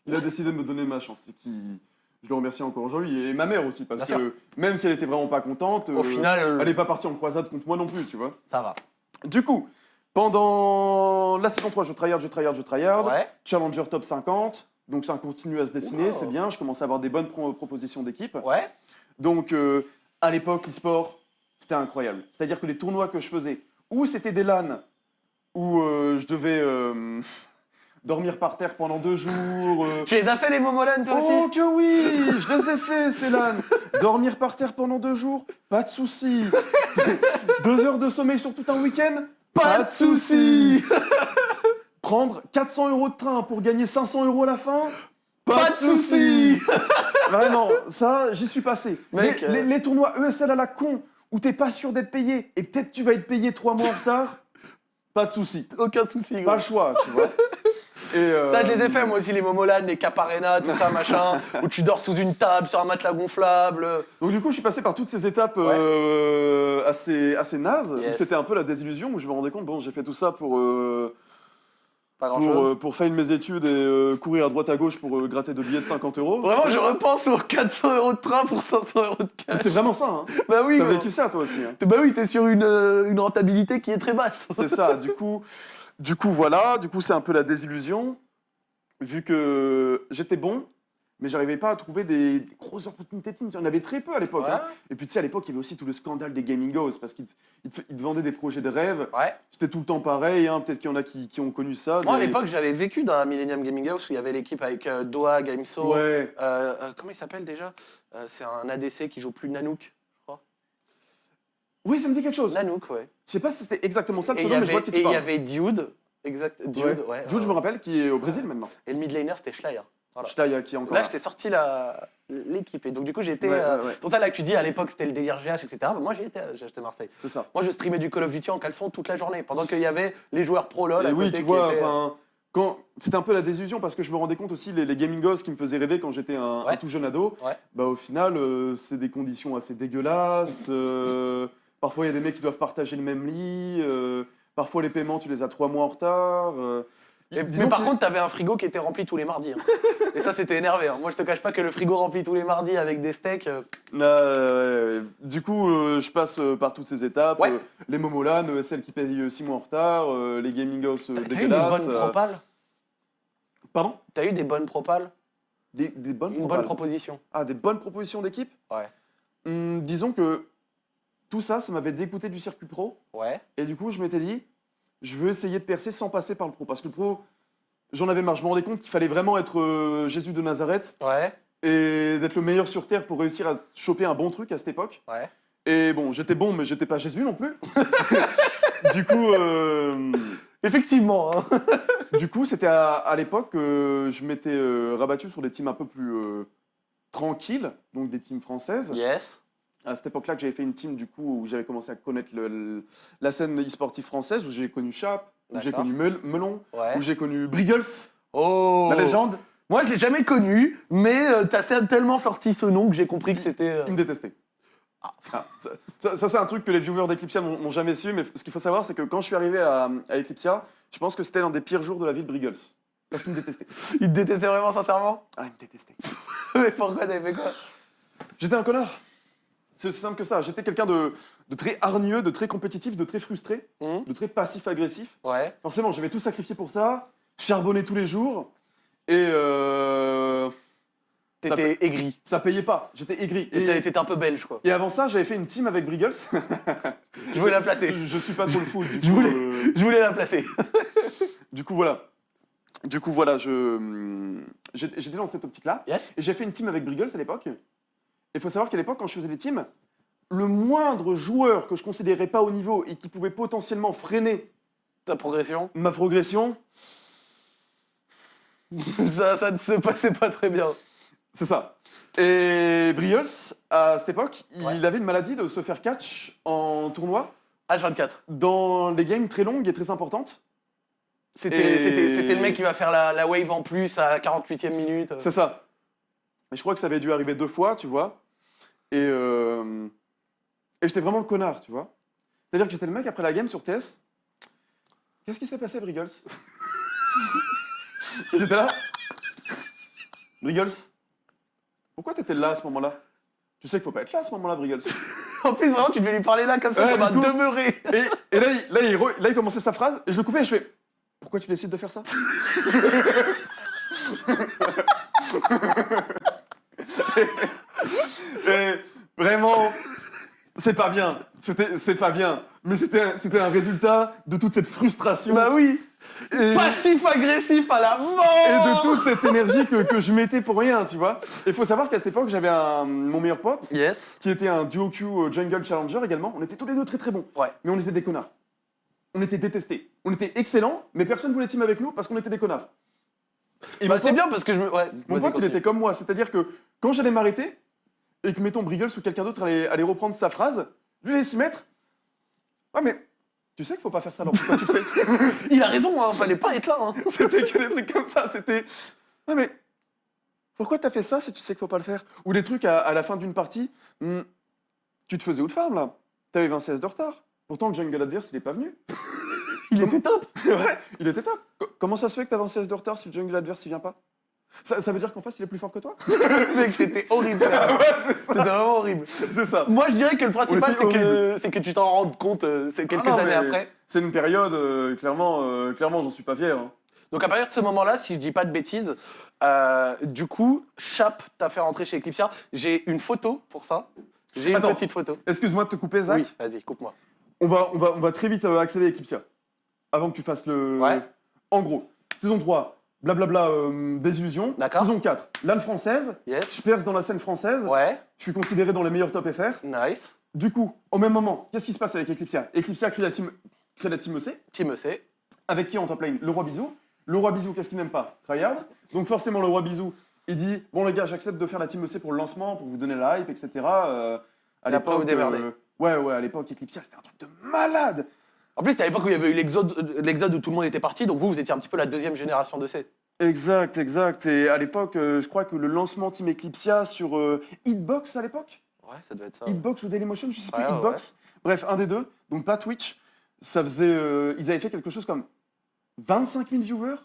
Il a décidé de me donner ma chance. Je le remercie encore aujourd'hui. Et ma mère aussi, parce Bien que sûr. même si elle était vraiment pas contente, Au final, elle n'est pas partie en croisade contre moi non plus, tu vois. ça va. Du coup, pendant la saison 3, je tryhard. Ouais. Challenger top 50. Donc ça continue à se dessiner, Wow. c'est bien. Je commence à avoir des bonnes propositions d'équipe. Ouais. Donc, à l'époque, l'e-sport, c'était incroyable. C'est-à-dire que les tournois que je faisais, où c'était des LAN, où je devais dormir par terre pendant 2 jours. Tu les as fait les Momolan, toi Oh aussi? que oui, je les ai fait ces LAN. Dormir par terre pendant 2 jours, pas de souci. 2 heures de sommeil sur tout un week-end, pas de souci. Prendre 400 € de train pour gagner 500 € à la fin, Pas de souci. Vraiment, ça, j'y suis passé. Mec, Les tournois ESL à la con, où t'es pas sûr d'être payé, et peut-être tu vas être payé 3 mois en retard, pas de souci. Aucun souci, Pas gros. le choix, tu vois. Et, Ça, je les ai fait, moi aussi, les Momolan, les Cap Arena, tout ça, machin, où tu dors sous une table, sur un matelas gonflable. Donc du coup, je suis passé par toutes ces étapes assez nazes, où Yes. c'était un peu la désillusion, où je me rendais compte, bon, j'ai fait tout ça pour Pas grand-chose. pour faire mes études et courir à droite à gauche pour gratter de billets de 50 euros. Vraiment, je repense aux 400 euros de train pour 500 euros de Mais cash. c'est vraiment ça, hein. Bah oui, T'as gros. vécu ça toi aussi, hein. Bah oui, t'es sur une rentabilité qui est très basse. C'est ça, du coup, voilà, du coup c'est un peu la désillusion, vu que j'étais bon, mais j'arrivais pas à trouver des grosses opportunités team. Il y en avait très peu à l'époque, hein. Et puis tu sais, à l'époque, il y avait aussi tout le scandale des Gaming Goes, parce qu'ils te vendaient des projets de rêve. Ouais. C'était tout le temps pareil, hein. Peut-être qu'il y en a qui ont connu ça. Moi, à des- l'époque, j'avais vécu dans la Millennium Gaming House où il y avait l'équipe avec Doha, Gameso. Ouais. Comment il s'appelle déjà c'est un ADC qui joue plus Nanook. Oui, ça me dit quelque chose. Nanook, ouais. Je sais pas si c'était exactement ça le Et il y pseudo, mais je vois de qui tu il y parles. avait Dude. Exact. Dude, ouais. Jude, je me rappelle, qui est au Brésil maintenant. Et le mid laner, c'était Schleier. Voilà. Schleyer qui est encore Là, là. je t'ai sorti l'équipe. Et donc, du coup, j'étais. Ouais, ouais, ouais. C'est pour ça là que tu dis à l'époque, c'était le délire GH, etc. Bah, moi, j'y étais, j'ai acheté Marseille. C'est ça. Moi, je streamais du Call of Duty en caleçon toute la journée, pendant qu'il y avait les joueurs pro LoL. Et à oui, côté tu qui vois, étaient- enfin, c'était un peu la désillusion parce que je me rendais compte aussi les Gaming Goes qui me faisaient rêver quand j'étais un Ouais. tout jeune ado. Ouais. Bah au final, c'est des conditions assez dégueulasses. Parfois, il y a des mecs qui doivent partager le même lit. Parfois, les paiements, tu les as 3 mois en retard. Mais disons par qu'ils- contre, t'avais un frigo qui était rempli tous les mardis. Hein. Et ça, c'était énervé. Hein. Moi, je te cache pas que le frigo rempli tous les mardis avec des steaks. Du coup, je passe par toutes ces étapes. Ouais. Les Momolan, celles qui payent 6 mois en retard, les Gaming House T'as eu des dégueulasses. bonnes propales Pardon? T'as eu des bonnes propales Des bonnes Une bonne propales. proposition. Ah, des bonnes propositions d'équipe? Ouais. Disons que tout ça, ça m'avait dégoûté du circuit pro. Ouais. Et du coup, je m'étais dit, je veux essayer de percer sans passer par le pro. Parce que le pro, j'en avais marre. Je me rendais compte qu'il fallait vraiment être Jésus de Nazareth Ouais. et d'être le meilleur sur Terre pour réussir à choper un bon truc à cette époque. Ouais. Et bon, j'étais bon, mais j'étais pas Jésus non plus. Du coup, Effectivement. Hein. c'était à l'époque que je m'étais rabattu sur des teams un peu plus tranquilles, donc des teams françaises. Yes. À cette époque-là que j'avais fait une team du coup où j'avais commencé à connaître la scène e-sportive française, où j'ai connu Chap, où j'ai D'accord. connu Melon, Ouais. où j'ai connu Briggles, Oh. la légende. Moi, je l'ai jamais connu, mais t'as tellement sorti ce nom que j'ai compris que c'était. Il me détestait. Ah, ça, c'est un truc que les viewers d'Eclipsia n'ont jamais su, mais ce qu'il faut savoir, c'est que quand je suis arrivé à Eclipsia, je pense que c'était l'un des pires jours de la vie de Briggles. Parce qu'il me détestait. Il te détestait vraiment sincèrement. Ah, il me détestait. Mais pourquoi t'avais fait quoi J'étais un connard. C'est aussi simple que ça. J'étais quelqu'un de très hargneux, de très compétitif, de très frustré, de très passif-agressif. Ouais. Forcément, j'avais tout sacrifié pour ça, charbonné tous les jours, et T'étais aigri. ça payait pas. J'étais aigri. T'étais un peu belge, quoi. Et avant ça, j'avais fait une team avec Briggles. Je voulais la placer. Je suis pas trop le foot. Je Je voulais la placer. Du coup, voilà. J'étais dans cette optique-là. Yes. Et j'ai fait une team avec Briggles à l'époque. Et il faut savoir qu'à l'époque, quand je faisais des teams, le moindre joueur que je considérais pas au niveau et qui pouvait potentiellement freiner Ta progression. ma progression, Ça ne se passait pas très bien. c'est ça. Et Briggles, à cette époque, Ouais. il avait une maladie de se faire catch en tournoi H24. dans des games très longues et très importantes. C'était le mec qui va faire la wave en plus à 48e minute. C'est ça. Et je crois que ça avait dû arriver 2 fois, tu vois. Et j'étais vraiment le connard, tu vois. C'est-à-dire que j'étais le mec après la game sur TS. Qu'est-ce qui s'est passé, Briggles? J'étais là. Briggles, pourquoi t'étais là à ce moment-là? Tu sais qu'il faut pas être là à ce moment-là, Briggles. En plus, vraiment, tu devais lui parler là comme ça, Ouais, ça va du coup- demeurer. Et là, il commençait sa phrase et je le coupais et je fais pourquoi tu décides de faire ça? et vraiment, c'est pas bien. C'est pas bien. Mais c'était un résultat de toute cette frustration Bah oui. et, Passif-agressif à la mort. et de toute cette énergie que je mettais pour rien, tu vois. Et il faut savoir qu'à cette époque, j'avais mon meilleur pote Yes. qui était un duo Q Jungle Challenger également. On était tous les deux très très bons. Ouais. Mais on était des connards. On était détestés. On était excellents, mais personne voulait team avec nous parce qu'on était des connards. Et Bah mon c'est pote- bien parce que je me. Ouais. Mon vas-y, pote, il continue. était comme moi. C'est-à-dire que quand j'allais m'arrêter et que, mettons, Briggles ou quelqu'un d'autre allait reprendre sa phrase, lui, il allait s'y mettre. Ah, mais tu sais qu'il faut pas faire ça, alors pourquoi tu le fais? Il a raison, hein, fallait pas être là. Hein. C'était que des trucs comme ça. C'était. Ah, mais pourquoi t'as fait ça si tu sais qu'il faut pas le faire? Ou des trucs à la fin d'une partie. Tu te faisais outfarm là. T'avais 20 CS de retard. Pourtant, le jungle adverse, il est pas venu. Il était top. Ouais, il était top. Comment ça se fait que t'avances 16 de retard si le jungle adverse il vient pas? Ça veut dire qu'en face il est plus fort que toi? Mec, c'était horrible. Ouais, c'est C'était ça. vraiment horrible. C'est ça. Moi, je dirais que le principal, On était c'est que tu t'en rendes compte c'est quelques Ah non, années mais après. C'est une période, clairement, j'en suis pas fier. Hein. Donc à partir de ce moment-là, si je dis pas de bêtises, du coup, Chap t'a fait rentrer chez Eclipsia. J'ai une photo pour ça. J'ai une Attends. petite photo. Excuse-moi de te couper, Zach. Oui, vas-y, coupe-moi. On va très vite accéder à Eclipsia. Avant que tu fasses le. Ouais. En gros, saison 3, blablabla, désillusion. D'accord. Saison 4, LAN française. Yes. Je perce dans la scène française. Ouais, Je suis considéré dans les meilleurs top FR. nice. Du coup, au même moment, qu'est-ce qui se passe avec Eclipsia? Eclipsia crée la team EC. Team EC. Avec qui en top lane? Le roi Bisou. Le roi Bisou, qu'est-ce qu'il n'aime pas? Tryhard. Donc forcément, le roi Bisou, il dit bon les gars, j'accepte de faire la team EC pour le lancement, pour vous donner la hype, etc. Et après, vous démerdez. Ouais, à l'époque, Eclipsia, c'était un truc de malade. En plus, c'était à l'époque où il y avait eu l'exode où tout le monde était parti, donc vous étiez un petit peu la deuxième génération de C. Exact. Et à l'époque, je crois que le lancement Team Eclipsia sur Hitbox à l'époque, Ouais, ça doit être ça. Hitbox ou Dailymotion, je sais plus, Ouais, Hitbox. Bref, un des deux, donc pas Twitch. Ça faisait, ils avaient fait quelque chose comme 25 000 viewers,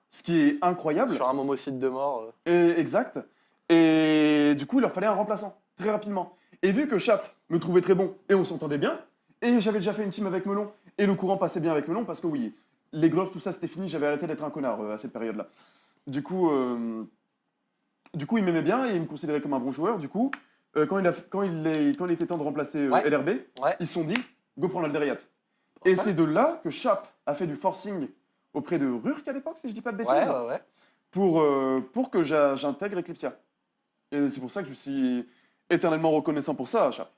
ce qui est incroyable. Sur un momocide de mort. Exact. Et du coup, il leur fallait un remplaçant, très rapidement. Et vu que Chap me trouvait très bon et on s'entendait bien, et j'avais déjà fait une team avec Melon, et le courant passait bien avec Melon, parce que oui, les greurs, tout ça, c'était fini, j'avais arrêté d'être un connard à cette période-là. Du coup, il m'aimait bien et il me considérait comme un bon joueur. Du coup, quand il était temps de remplacer Ouais. LRB, Ouais. ils se sont dit, go prendre Alderiat. Et c'est de là que Chap a fait du forcing auprès de Rurk à l'époque, si je dis pas de bêtises, Ouais. pour que j'intègre Eclipsia. Et c'est pour ça que je suis éternellement reconnaissant pour ça, Chap.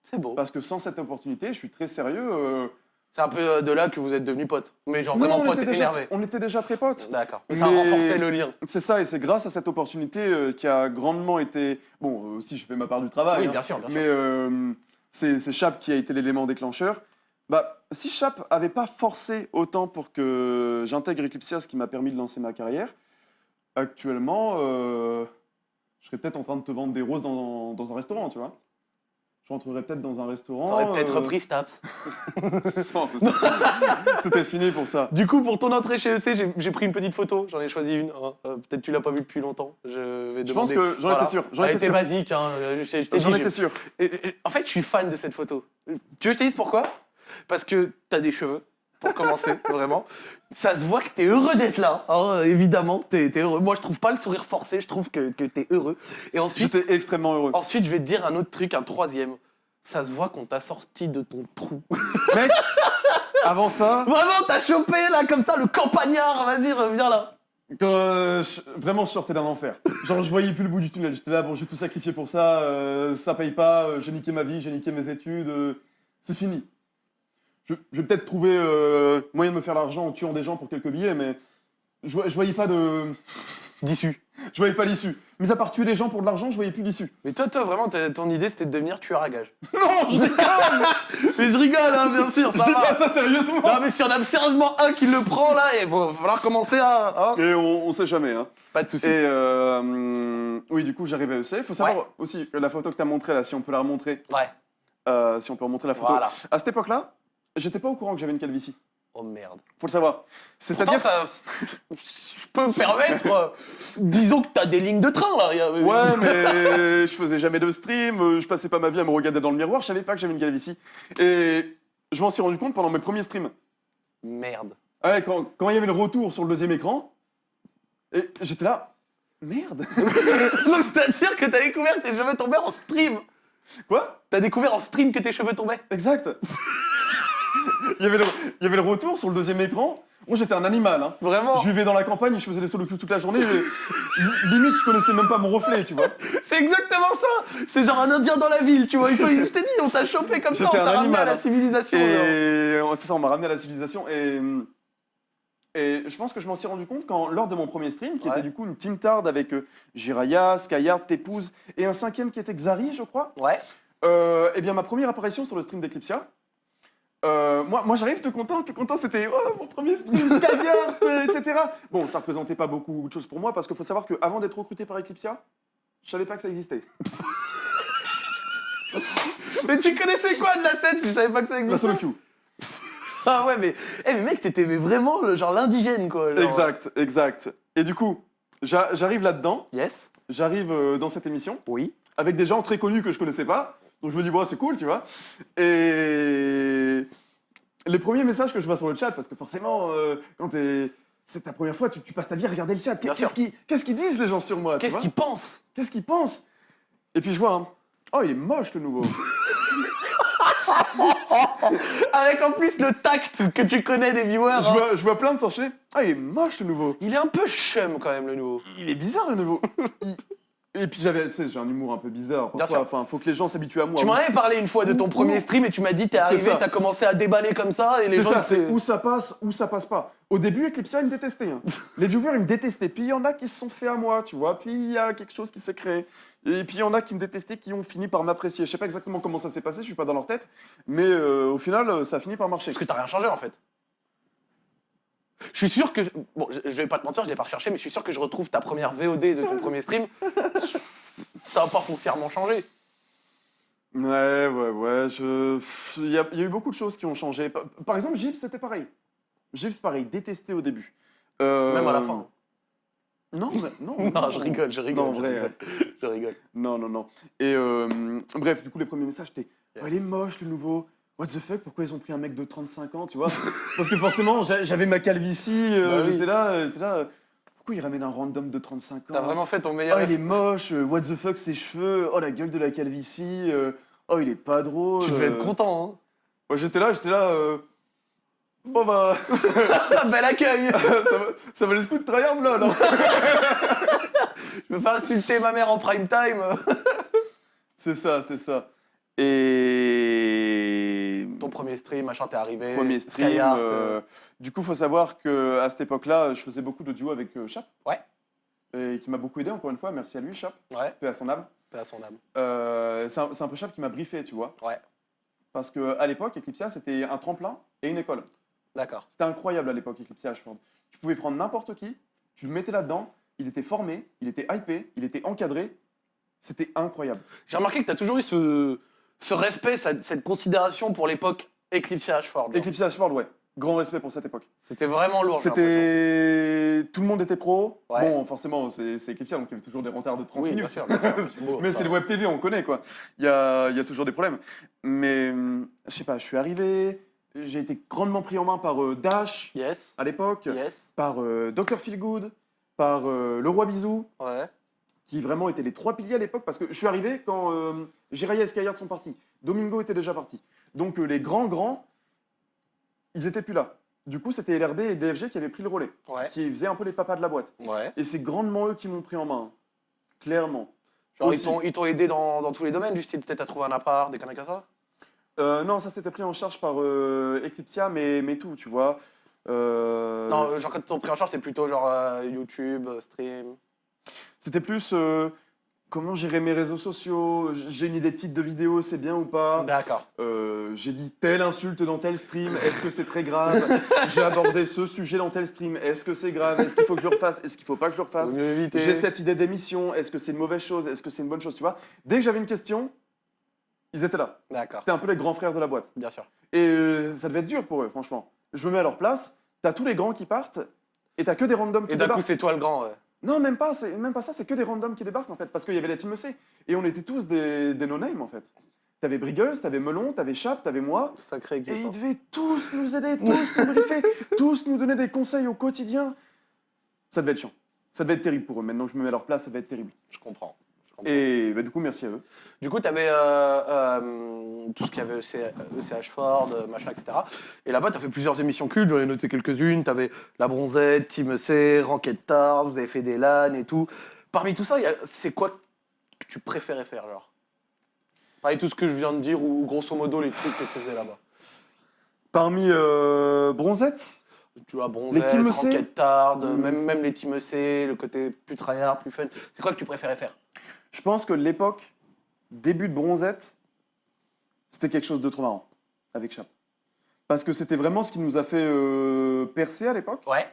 C'est beau. Parce que sans cette opportunité, je suis très sérieux. C'est un peu de là que vous êtes devenus potes. Mais genre non, vraiment on potes était déjà- énervés. On était déjà très potes. D'accord. Mais ça a Mais- renforcé le lien. C'est ça, et c'est grâce à cette opportunité qui a grandement été... Bon, aussi, j'ai fait ma part du travail. Oui, hein. bien sûr, bien sûr. Mais c'est Chap qui a été l'élément déclencheur. Bah, si Chap avait pas forcé autant pour que j'intègre Eclipsia, ce qui m'a permis de lancer ma carrière, actuellement, je serais peut-être en train de te vendre des roses dans un restaurant, tu vois. Je rentrerais peut-être dans un restaurant. T'aurais peut-être repris Staps. Non, c'était fini pour ça. Du coup, pour ton entrée chez EC, j'ai pris une petite photo. J'en ai choisi une. Hein. Peut-être tu l'as pas vue depuis longtemps. Je vais Je pense demander. que j'en étais sûr. J'en Elle étais était sûr. basique. Hein. Je t'ai J'en dit, étais sûr. En fait, je suis fan de cette photo. Tu veux que je te dise pourquoi? Parce que t'as des cheveux, pour commencer, vraiment. Ça se voit que t'es heureux d'être là, hein, évidemment. T'es heureux. Moi, je trouve pas le sourire forcé, je trouve que t'es heureux. Et ensuite, J'étais extrêmement heureux. ensuite, je vais te dire un autre truc, un troisième. Ça se voit qu'on t'a sorti de ton trou. Mec, avant ça, Vraiment, t'as chopé, là, comme ça, le campagnard. Vas-y, reviens là. quand, vraiment, je sortais d'un enfer. Genre, je voyais plus le bout du tunnel. J'étais là, bon, j'ai tout sacrifié pour ça, ça paye pas, j'ai niqué ma vie, j'ai niqué mes études, c'est fini. Je vais peut-être trouver moyen de me faire l'argent en tuant des gens pour quelques billets, mais je voyais pas de... D'issue. Je voyais pas l'issue. Mais à part tuer des gens pour de l'argent, je voyais plus l'issue. Mais toi, vraiment, ton idée, c'était de devenir tueur à gage. Non, je rigole. Mais je rigole, hein, bien sûr, Je ça dis va. pas ça sérieusement. Non, mais si on a sérieusement un qui le prend, là, il va falloir commencer à... Hein. Et on sait jamais, hein. Pas de soucis. Et oui, du coup, j'arrive à EC. Il faut savoir aussi que la photo que tu as montrée, là, si on peut la remontrer, Ouais, si on peut remontrer la photo. voilà. À cette époque-là, j'étais pas au courant que j'avais une calvitie. Oh merde. Faut le savoir. Pourtant, C'est-à-dire. ça... Je peux me permettre... disons que t'as des lignes de train, là. Ouais, mais je faisais jamais de stream, je passais pas ma vie à me regarder dans le miroir, je savais pas que j'avais une calvitie. Et je m'en suis rendu compte pendant mes premiers streams. Merde. Ouais, quand il y avait le retour sur le deuxième écran, et j'étais là. Merde. Donc, c'est-à-dire que t'as découvert que tes cheveux tombaient en stream. Quoi? T'as découvert en stream que tes cheveux tombaient. Exact. il y avait le retour sur le deuxième écran. Moi, j'étais un animal, hein. Vraiment. Je vivais dans la campagne, je faisais des solo queues toute la journée. Limite, je connaissais même pas mon reflet, tu vois. C'est exactement ça. C'est genre un Indien dans la ville, tu vois. Je t'ai dit, on t'a chopé comme ça, on J'étais t'a un ramené animal, à la hein. civilisation. genre. Et c'est ça, on m'a ramené à la civilisation. Et je pense que je m'en suis rendu compte lors de mon premier stream, qui Ouais. était du coup une team tard avec Jiraya, Skyard, Tepuz et un cinquième qui était Xari, je crois. Ouais. Eh bien, ma première apparition sur le stream d'Eclipsia, moi j'arrive tout content, c'était mon premier stream, Skyard, etc. Bon, ça représentait pas beaucoup de choses pour moi parce qu'il faut savoir qu'avant d'être recruté par Eclipsia, je savais pas que ça existait. Mais tu connaissais quoi de la scène si je savais pas que ça La existait? solo queue. Ah ouais, mais mec, t'étais vraiment genre l'indigène, quoi. Genre. Exact. Et du coup, j'arrive là-dedans, Yes. j'arrive dans cette émission, Oui. avec des gens très connus que je connaissais pas. Donc je me dis, bon, c'est cool, tu vois. Et les premiers messages que je vois sur le chat, parce que forcément, quand c'est ta première fois, tu passes ta vie à regarder le chat. Bien sûr. Qu'est-ce qu'ils disent les gens sur moi, tu Qu'est-ce vois qu'ils pensent? Qu'est-ce qu'ils pensent? Et puis je vois, oh, il est moche le nouveau. Avec en plus le tact que tu connais des viewers. Je vois plein de s'enchaîner. Ah, il est moche le nouveau. Il est un peu chum quand même, le nouveau. Il est bizarre le nouveau. Et puis tu sais, j'ai un humour un peu bizarre. Bien Parfois, sûr. enfin, faut que les gens s'habituent à moi. Tu m'en avais parlé une fois de ton premier stream et tu m'as dit t'es arrivé, ça. t'as commencé à déballer comme ça et les C'est gens ça, se c'est où ça passe pas. Au début, Eclipsia, ils me détestaient. Hein. Les viewers, ils me détestaient. Puis il y en a qui se sont faits à moi, tu vois. Puis il y a quelque chose qui s'est créé. Et puis il y en a qui me détestaient, qui ont fini par m'apprécier. Je sais pas exactement comment ça s'est passé, je suis pas dans leur tête. Mais au final, ça a fini par marcher. Parce que t'as rien changé en fait. Je suis sûr que. Bon, je vais pas te mentir, je l'ai pas recherché, mais je suis sûr que je retrouve ta première VOD de ton premier stream. Ça va pas foncièrement changer. Ouais. Il y a eu beaucoup de choses qui ont changé. Par exemple, Gibbs, c'était pareil. Gibbs, pareil, détesté au début. Même à la fin. Non, non. Non, je rigole. Non, en vrai. Je rigole. Non. Et bref, du coup, les premiers messages, c'était Yes. oh, il est moche le nouveau. What the fuck, pourquoi ils ont pris un mec de 35 ans, tu vois? Parce que forcément, j'avais ma calvitie, Bah oui. j'étais là. Pourquoi il ramène un random de 35 ans? T'as vraiment fait ton meilleur Oh, il est effort. moche, what the fuck, ses cheveux, oh, la gueule de la calvitie, oh, il est pas drôle. Tu devais être content, hein. Ouais, j'étais là, bon bah, Bel accueil. ça valait le coup de tryhard là, non? Je me fais insulter ma mère en prime time. C'est ça. Et Ton premier stream, machin, t'es arrivé. premier stream. Skyheart, Du coup, faut savoir qu'à cette époque-là, je faisais beaucoup de duos avec Chap. Ouais. Et qui m'a beaucoup aidé, encore une fois. Merci à lui, Chap. Ouais, Paix à son âme. paix à son âme. C'est un peu Chap qui m'a briefé, tu vois. Ouais, Parce qu'à l'époque, Eclipsia, c'était un tremplin et une école. d'accord. C'était incroyable à l'époque, Eclipsia Ashford. Tu pouvais prendre n'importe qui, tu le mettais là-dedans, il était formé, il était hypé, il était encadré. C'était incroyable. J'ai remarqué que t'as toujours eu ce respect, cette considération pour l'époque Eclipsia Ashford. genre. Eclipsia Ashford, ouais. Grand respect pour cette époque. C'était vraiment lourd. j'ai l'impression. C'était. Tout le monde était pro. Ouais. Bon, forcément, c'est Eclipsia, donc il y avait toujours des retards de 30 Oui, minutes. bien sûr. C'est beau, Mais ça. c'est le web TV, on connaît quoi. Il y a toujours des problèmes. Mais je sais pas, je suis arrivé, j'ai été grandement pris en main par Dash Yes, à l'époque, yes, par Dr. Feelgood, par Le Roi Bisou, ouais. qui vraiment étaient les trois piliers à l'époque, parce que je suis arrivé quand Jiraiya et Skyheart sont partis. Domingo était déjà parti. Donc les grands, ils étaient plus là. Du coup, c'était LRB et DFG qui avaient pris le relais, Ouais, qui faisaient un peu les papas de la boîte. ouais. Et c'est grandement eux qui m'ont pris en main, clairement. Genre, Aussi. ils t'ont aidé dans tous les domaines, du style peut-être à trouver un appart, des conneries comme ça. Non, ça s'était pris en charge par Eclipsia, mais tout, tu vois. Non, genre quand ils t'ont pris en charge, c'est plutôt genre YouTube, stream. C'était plus comment gérer mes réseaux sociaux, j'ai une idée de titre de vidéo, c'est bien ou pas. D'accord. J'ai dit telle insulte dans tel stream, est-ce que c'est très grave? J'ai abordé ce sujet dans tel stream, est-ce que c'est grave? Est-ce qu'il faut que je le refasse? Est-ce qu'il faut pas que je le refasse? Vaut mieux éviter. J'ai cette idée d'émission, est-ce que c'est une mauvaise chose? Est-ce que c'est une bonne chose? Tu vois, dès que j'avais une question, ils étaient là. D'accord, C'était un peu les grands frères de la boîte. bien sûr. Et ça devait être dur pour eux, franchement. Je me mets à leur place, t'as tous les grands qui partent, et t'as que des randoms qui Et d'un coup, débarquent. c'est toi le grand. Ouais. Non, même pas ça, c'est que des randoms qui débarquent en fait, parce qu'il y avait la team EC. Et on était tous des no-name en fait. T'avais Briggles, t'avais Melon, t'avais Chap, t'avais moi. Sacré équipe. Et ils hein. devaient tous nous aider, tous nous briefer, tous nous donner des conseils au quotidien. Ça devait être chiant. Ça devait être terrible pour eux. Maintenant que je me mets à leur place, ça devait être terrible. Je comprends. Et bah, du coup, merci à eux. Du coup, tu avais tout ce qu'il y avait ECH Ford, machin, etc. Et là-bas, tu as fait plusieurs émissions cultes, j'en ai noté quelques-unes. Tu avais La Bronzette, Team EC, Ranked Tard, vous avez fait des LAN et tout. Parmi tout ça, c'est quoi que tu préférais faire, genre? Parmi tout ce que je viens de dire, ou grosso modo les trucs que tu faisais là-bas. Parmi Bronzette, Tu vois, Bronzette, Team EC? Ranked Tard, même les Team EC, le côté plus tryhard, plus fun. C'est quoi que tu préférais faire? je pense que l'époque, début de Bronzette, c'était quelque chose de trop marrant avec Chap. Parce que c'était vraiment ce qui nous a fait percer à l'époque. Ouais.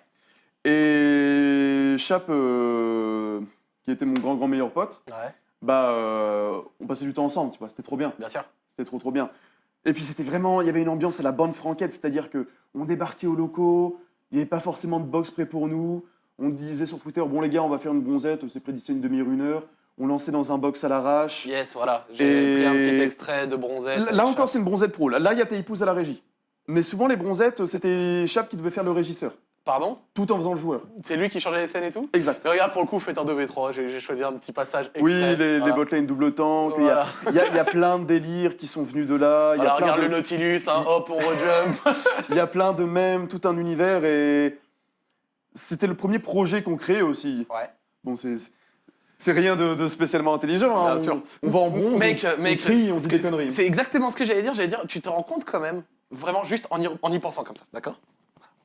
Et Chap, qui était mon grand meilleur pote, Ouais, bah, on passait du temps ensemble, tu vois, c'était trop bien. bien sûr. C'était trop bien. Et puis c'était vraiment, il y avait une ambiance à la bande franquette, c'est-à-dire que on débarquait aux locaux, il n'y avait pas forcément de box prêt pour nous. On disait sur Twitter, bon les gars, on va faire une bronzette, c'est prédit une demi-heure, une heure. On lançait dans un box à l'arrache. Yes, voilà. J'ai pris un petit Et extrait de bronzette. là encore, c'est une bronzette pro. Là, il y a tes épouses à la régie. Mais souvent, les bronzettes, c'était Chap qui devait faire le régisseur, Pardon? tout en faisant le joueur. C'est lui qui changeait les scènes et tout? Exact. Mais regarde, pour le coup, faites un 2v3. J'ai choisi un petit passage exprès. Oui, les Voilà. botlane double tank, Voilà. il y a plein de délires qui sont venus de là. Il y a Voilà, plein regarde de- le Nautilus, hein, hop, on rejump. il y a plein de mèmes, tout un univers. Et c'était le premier projet qu'on créait aussi. Ouais. Bon, c'est rien de spécialement intelligent. Hein. Bien sûr. On va en bronze, Mec, on crie, on dit des conneries. c'est exactement ce que j'allais dire. J'allais dire, tu te rends compte quand même, vraiment juste en y pensant comme ça, d'accord?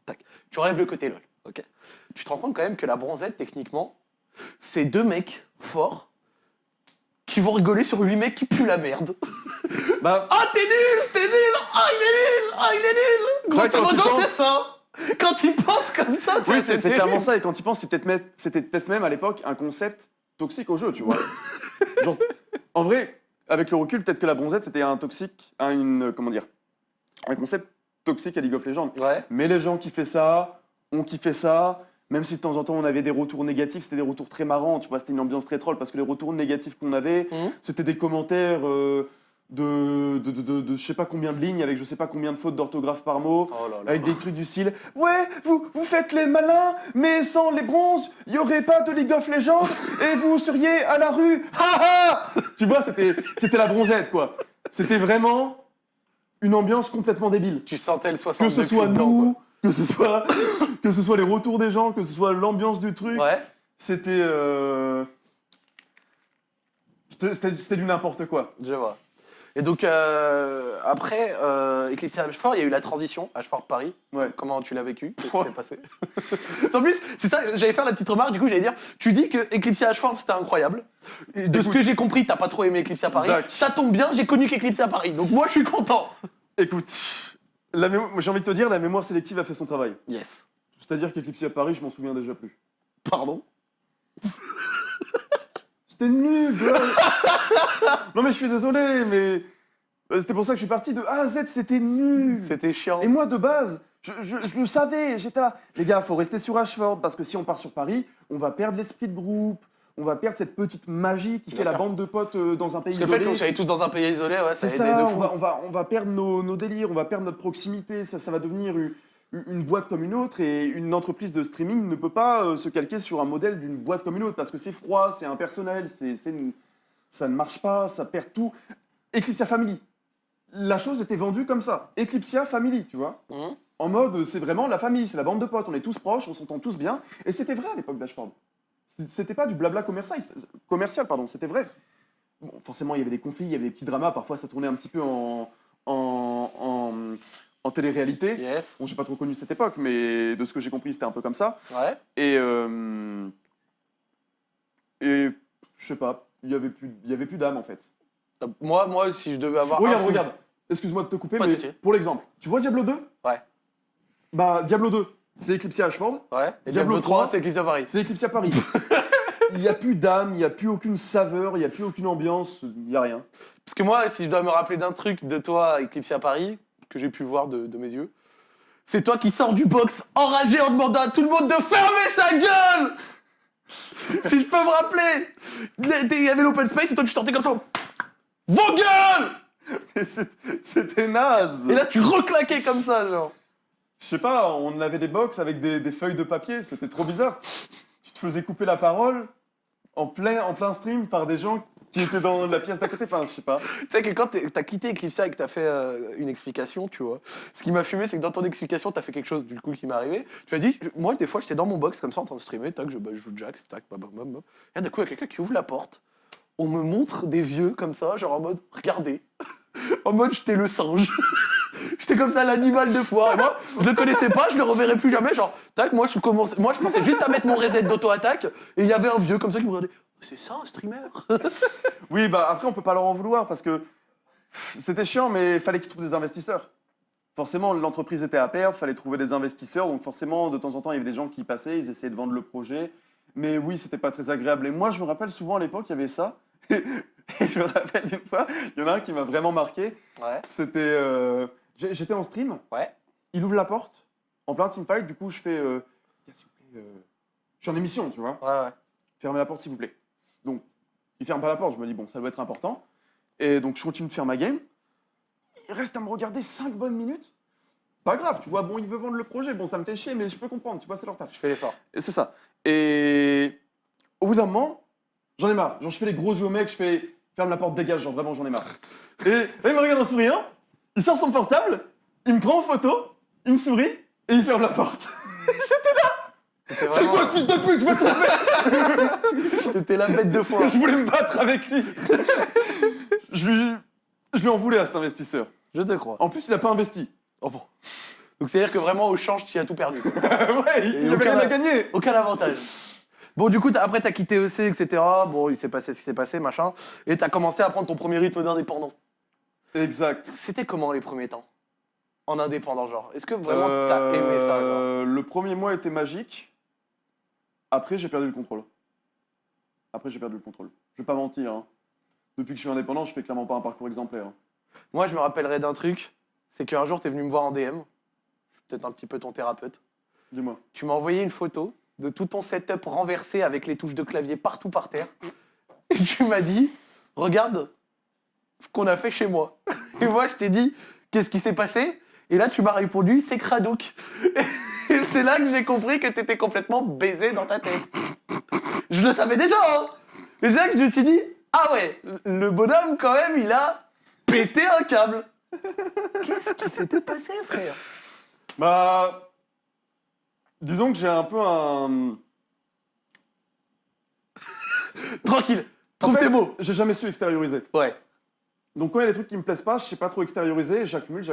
Tac. Tu relèves le côté LOL, ok? Tu te rends compte quand même que la bronzette, techniquement, c'est 2 mecs forts qui vont rigoler sur 8 mecs qui puent la merde. Bah, Ah, t'es nul! T'es nul! Ah, il est nul! Ah, il est nul! C'est vrai que Grosso quand tu modo, penses- c'est ça! Quand il pense comme ça, oui, c'est terrible. clairement ça. Et quand il pense, c'était peut-être même à l'époque un concept toxique au jeu, tu vois. Genre, en vrai, avec le recul, peut-être que la bronzette, c'était un toxique, comment dire, un concept toxique à League of Legends. Ouais. Mais les gens qui font ça, on kiffait ça. Même si de temps en temps on avait des retours négatifs, c'était des retours très marrants, tu vois, c'était une ambiance très troll parce que les retours négatifs qu'on avait, c'était des commentaires de je sais pas combien de lignes avec je sais pas combien de fautes d'orthographe par mot. Oh là là. Avec des trucs du style ouais, vous faites les malins, mais sans les bronzes, il n'y aurait pas de League of Legends et vous seriez à la rue. Ha ha. Tu vois, c'était la bronzette quoi. C'était vraiment une ambiance complètement débile. Tu sentais le 60 Que ce soit nous, que ce soit les retours des gens, que ce soit l'ambiance du truc, Ouais. c'était c'était du n'importe quoi. Je vois. Et donc, après Eclipse H4, il y a eu la transition, H4 Paris. Ouais. Comment tu l'as vécu? Qu'est-ce qui s'est passé? En plus, c'est ça, j'allais faire la petite remarque, du coup, j'allais dire, tu dis que Eclipse H4, c'était incroyable. Et de ce Écoute. que j'ai compris, t'as pas trop aimé Eclipse à Paris. Zach. Ça tombe bien, j'ai connu qu'Eclipse à Paris, donc moi, je suis content. Écoute, j'ai envie de te dire, la mémoire sélective a fait son travail. Yes. C'est-à-dire qu'Eclipse à Paris, je m'en souviens déjà plus. Pardon? C'était nul. Non mais je suis désolé, mais c'était pour ça que je suis parti de A à Z, c'était nul. C'était chiant. Et moi, de base, je le savais, j'étais là. Les gars, faut rester sur Ashford, parce que si on part sur Paris, on va perdre l'esprit de groupe, on va perdre cette petite magie qui Bien fait la sûr. bande de potes dans un pays Parce que le fait isolé. qu'on soit tous dans un pays isolé, ouais, ça C'est a aidé ça, de on fou. va perdre nos délires, on va perdre notre proximité, ça va devenir une boîte comme une autre, et une entreprise de streaming ne peut pas se calquer sur un modèle d'une boîte comme une autre, parce que c'est froid, c'est impersonnel, ça ne marche pas, ça perd tout. Eclipsia Family. La chose était vendue comme ça. Eclipsia Family, tu vois. Mhm. En mode, c'est vraiment la famille, c'est la bande de potes, on est tous proches, on s'entend tous bien. Et c'était vrai à l'époque d'Ashford. C'était pas du blabla commercial, pardon, c'était vrai. Bon, forcément, il y avait des conflits, il y avait des petits dramas, parfois ça tournait un petit peu en télé-réalité. Yes. Bon, j'ai pas trop connu cette époque, mais de ce que j'ai compris, c'était un peu comme ça. Ouais. Et je sais pas, il y avait plus d'âme en fait. Moi, si je devais avoir. Regarde, un regarde. Excuse-moi de te couper, Pas de mais souci. pour l'exemple, tu vois Diablo 2? Ouais. Bah, Diablo 2, c'est Eclipse Ashford, Ouais. Et Diablo Diablo 3, 3, c'est Eclipse à Paris. c'est Eclipse Paris. Il n'y a plus d'âme, il n'y a plus aucune saveur, il n'y a plus aucune ambiance, il n'y a rien. Parce que moi, si je dois me rappeler d'un truc de toi, Eclipse à Paris, que j'ai pu voir de mes yeux, c'est toi qui sors du box enragé en demandant à tout le monde de fermer sa gueule. Si je peux me rappeler, il y avait l'open space et toi tu sortais comme ça. Vos gueules. Et c'était naze. Et là tu reclaquais comme ça, genre. Je sais pas, on avait des box avec des feuilles de papier, c'était trop bizarre. Tu te faisais couper la parole en plein stream par des gens qui étaient dans la pièce d'à côté, enfin, je sais pas. Tu sais que quand t'as quitté Eclipse et que t'as fait une explication, tu vois, ce qui m'a fumé, c'est que dans ton explication, t'as fait quelque chose du coup qui m'est arrivé. Tu m'as dit, moi des fois j'étais dans mon box comme ça en train de streamer, tac, je joue Jax, tac, bam, bam, bam. Et d'un coup, il y a quelqu'un qui ouvre la porte, on me montre des vieux comme ça, genre en mode, regardez. En mode, j'étais le singe. J'étais comme ça, l'animal de foire. Et moi, je le connaissais pas, je le reverrai plus jamais. Genre, tac, moi, je pensais juste à mettre mon reset d'auto-attaque. Et il y avait un vieux comme ça qui me regardait. C'est ça, un streamer. Oui, bah après, on peut pas leur en vouloir parce que c'était chiant, mais il fallait qu'ils trouvent des investisseurs. Forcément, l'entreprise était à perdre, il fallait trouver des investisseurs. Donc forcément, de temps en temps, il y avait des gens qui passaient, ils essayaient de vendre le projet. Mais oui, c'était pas très agréable. Et moi, je me rappelle souvent à l'époque, il y avait ça. Et je me rappelle d'une fois, il y en a un qui m'a vraiment marqué. Ouais. C'était. J'étais en stream, Ouais. il ouvre la porte, en plein teamfight, du coup je fais. S'il vous plaît, je suis en émission, tu vois. Ouais. Fermez la porte s'il vous plaît. Donc, il ferme pas la porte, je me dis, bon, ça doit être important. Et donc, je continue de faire ma game. Il reste à me regarder 5 bonnes minutes. Pas grave, tu vois, bon, il veut vendre le projet, bon, ça me fait chier, mais je peux comprendre, tu vois, c'est leur taf. Je fais l'effort. Et c'est ça. Et au bout d'un moment, j'en ai marre. Genre, je fais les gros yeux au mec, je fais, ferme la porte, dégage, genre, vraiment, j'en ai marre. Et là, il me regarde en souriant, il sort son portable, il me prend en photo, il me sourit, et il ferme la porte. C'est quoi ce fils de pute, je veux te la mettre. C'était la bête de foire. Je voulais me battre avec lui. je lui en voulais à cet investisseur. Je te crois. En plus, il a pas investi. Oh bon. Donc c'est-à-dire que vraiment au change, tu as tout perdu. Ouais, il n'y avait aucun- rien à gagner. Aucun avantage. Bon, du coup, après, t'as quitté EC, etc. Bon, il s'est passé ce qui s'est passé, machin. Et t'as commencé à prendre ton premier rythme d'indépendant. Exact. C'était comment les premiers temps en indépendant, genre? Est-ce que vraiment t'as aimé ça, genre? Le premier mois était magique. Après, j'ai perdu le contrôle. Je vais pas mentir. Hein. Depuis que je suis indépendant, je fais clairement pas un parcours exemplaire. Hein. Moi, je me rappellerai d'un truc. C'est qu'un jour, t'es venu me voir en DM. Peut-être un petit peu ton thérapeute. Dis-moi. Tu m'as envoyé une photo de tout ton setup renversé avec les touches de clavier partout par terre. Et tu m'as dit, regarde ce qu'on a fait chez moi. Et moi, je t'ai dit, qu'est-ce qui s'est passé? Et là, tu m'as répondu, c'est Cradouk. Et c'est là que j'ai compris que t'étais complètement baisé dans ta tête. Je le savais déjà, hein. Mais c'est là que je me suis dit, ah ouais, le bonhomme, quand même, il a pété un câble. Qu'est-ce qui s'était passé, frère? Bah, disons que j'ai un peu un. Tranquille, En trouve fait, tes mots. j'ai jamais su extérioriser. Ouais. Donc quand il y a des trucs qui me plaisent pas, je sais pas trop extérioriser, j'accumule.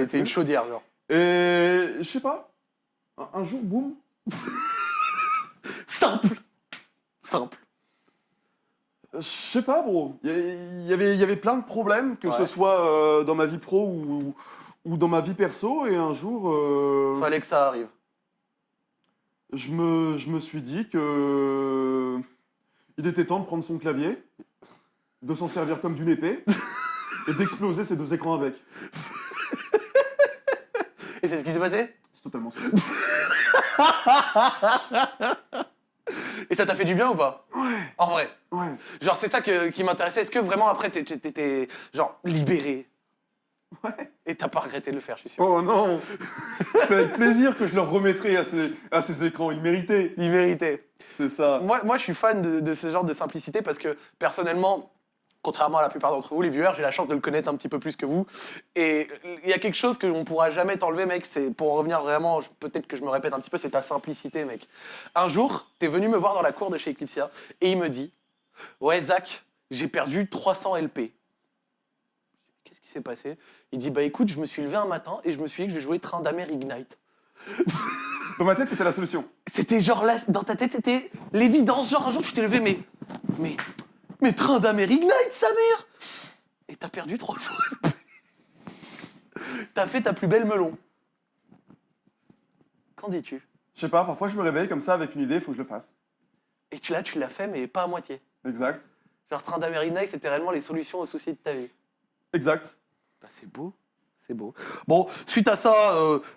T'es une chaudière, genre. Et je sais pas. Un jour, boum. Simple. Je sais pas, bro. Il y avait plein de problèmes, que ce Ouais. soit dans ma vie pro ou dans ma vie perso. Et un jour, Fallait que ça arrive. je me suis dit que il était temps de prendre son clavier, de s'en servir comme d'une épée et d'exploser ces 2 écrans avec. Et c'est ce qui s'est passé? C'est totalement ça. Et ça t'a fait du bien ou pas? Ouais, En vrai. ouais. Genre, c'est ça qui m'intéressait. Est-ce que vraiment après, t'étais genre libéré? Ouais. Et t'as pas regretté de le faire, je suis sûr. Oh non. C'est avec plaisir que je leur remettrai à ces écrans. Ils méritaient. Il méritait. C'est ça. Moi, je suis fan de ce genre de simplicité parce que, personnellement, contrairement à la plupart d'entre vous, les viewers, j'ai la chance de le connaître un petit peu plus que vous. Et il y a quelque chose que on pourra jamais t'enlever, mec. C'est pour en revenir vraiment, peut-être que je me répète un petit peu, c'est ta simplicité, mec. Un jour, t'es venu me voir dans la cour de chez Eclipsia et il me dit, ouais, Zach, j'ai perdu 300 LP. Qu'est-ce qui s'est passé? Il dit, bah écoute, je me suis levé un matin et je me suis dit que je vais jouer Train d'Amer Ignite. Dans ma tête, c'était la solution. C'était genre là, dans ta tête, c'était l'évidence. Genre un jour, tu t'es levé, mais Train d'Amer Ignite, sa mère! Et t'as perdu 300 LP. T'as fait ta plus belle melon. Qu'en dis-tu? Je sais pas, parfois je me réveille comme ça avec une idée, il faut que je le fasse. Et tu l'as fait, mais pas à moitié. Exact. Genre Train d'Amer Ignite, c'était réellement les solutions aux soucis de ta vie. Exact. Bah, c'est beau. C'est beau. Bon, suite à ça,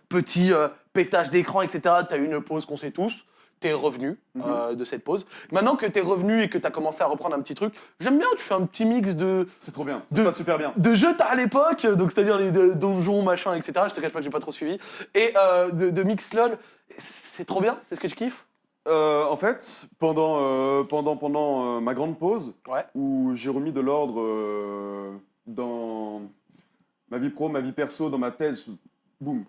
petit pétage d'écran, etc., t'as eu une pause qu'on sait tous. T'es revenu de cette pause. Maintenant que t'es revenu et que t'as commencé à reprendre un petit truc, j'aime bien, tu fais un petit mix de C'est trop bien. Ça se passe super bien. jeux t'as à l'époque, donc c'est-à-dire les donjons, machin, etc. Je te cache pas que j'ai pas trop suivi. Et de mix LOL. C'est trop bien, c'est ce que tu kiffes? En fait, pendant ma grande pause, Ouais. où j'ai remis de l'ordre dans ma vie pro, ma vie perso, dans ma tête, boum,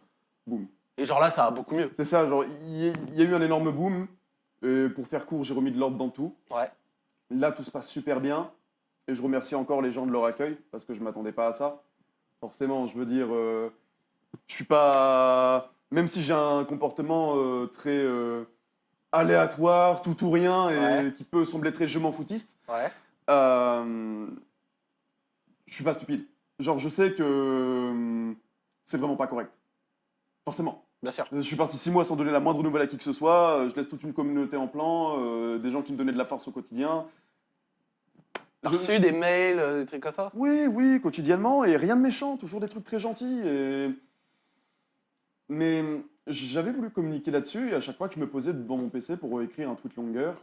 boum. Et genre là, ça va beaucoup mieux. C'est ça, genre, il y a eu un énorme boom. Et pour faire court, j'ai remis de l'ordre dans tout. Ouais. Là, tout se passe super bien. Et je remercie encore les gens de leur accueil, parce que je ne m'attendais pas à ça. Forcément, je veux dire, je suis pas... Même si j'ai un comportement très aléatoire, tout ou rien, et Ouais. qui peut sembler très je m'en foutiste, Ouais. je suis pas stupide. Genre, je sais que c'est vraiment pas correct. Forcément. Bien sûr. Je suis parti 6 mois sans donner la moindre nouvelle à qui que ce soit. Je laisse toute une communauté en plan, des gens qui me donnaient de la force au quotidien. T'as reçu des mails, des trucs comme ça? Oui, quotidiennement, et rien de méchant, toujours des trucs très gentils. Mais j'avais voulu communiquer là-dessus, et à chaque fois que je me posais devant mon PC pour écrire un tweet longueur,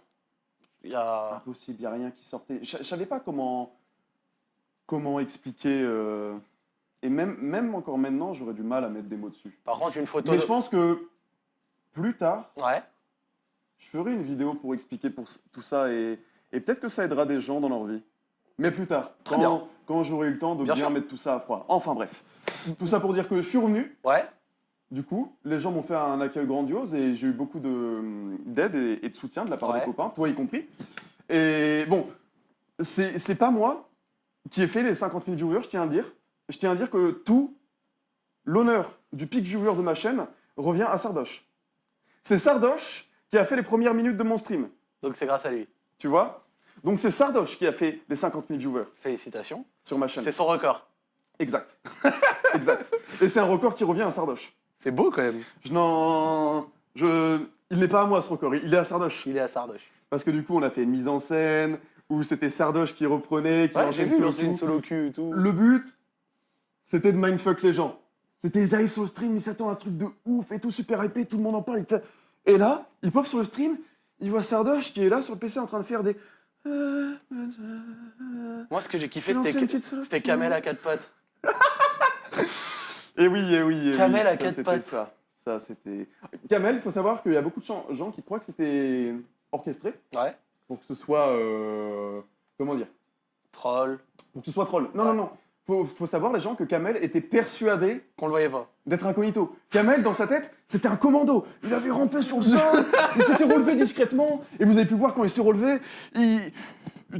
Il y a... impossible, il n'y a rien qui sortait. Je savais pas comment expliquer. Et même encore maintenant, j'aurais du mal à mettre des mots dessus. Par contre, une photo... Mais je pense que plus tard, Ouais. je ferai une vidéo pour expliquer tout ça, et peut-être que ça aidera des gens dans leur vie. Mais plus tard, Très bien. quand j'aurai eu le temps de Bien bien sûr. mettre tout ça à froid. Enfin bref, tout ça pour dire que je suis revenu. Ouais. Du coup, les gens m'ont fait un accueil grandiose et j'ai eu beaucoup d'aide et de soutien de la part Ouais. des copains, toi y compris. Et bon, c'est pas moi qui ai fait les 50 000 viewers, je tiens à le dire. Je tiens à dire que tout l'honneur du peak viewer de ma chaîne revient à Sardoche. C'est Sardoche qui a fait les premières minutes de mon stream, Donc c'est grâce à lui. tu vois. Donc c'est Sardoche qui a fait les 50 000 viewers Félicitations. sur ma chaîne. C'est son record. Exact. Exact. Et c'est un record qui revient à Sardoche. C'est beau quand même. Il n'est pas à moi ce record, il est à Sardoche. Il est à Sardoche. Parce que du coup, on a fait une mise en scène où c'était Sardoche qui reprenait, qui Ouais, j'ai enchaîne vu, sur lancer une tout. solo cul et tout. Le but, c'était de mindfuck les gens. C'était ils arrivent sur le stream, ils s'attendent à un truc de ouf et tout, super hypé, tout le monde en parle. Et là, ils pop sur le stream, ils voient Sardoche qui est là sur le PC en train de faire des. Moi, ce que j'ai kiffé, Lancer une c'était petite solo c'était cul. Kamel à quatre pattes. Et oui. Kamel à ça, quatre c'était pattes. Ça, c'était. Kamel, il faut savoir qu'il y a beaucoup de gens qui croient que c'était orchestré Ouais. pour que ce soit. Comment dire? Troll. Pour que ce soit troll. Ouais. Non. Faut savoir, les gens, que Kamel était persuadé Qu'on le voyait pas. d'être incognito. Kamel, dans sa tête, c'était un commando. Il avait rampé sur le sol, il s'était relevé discrètement, et vous avez pu voir quand il s'est relevé,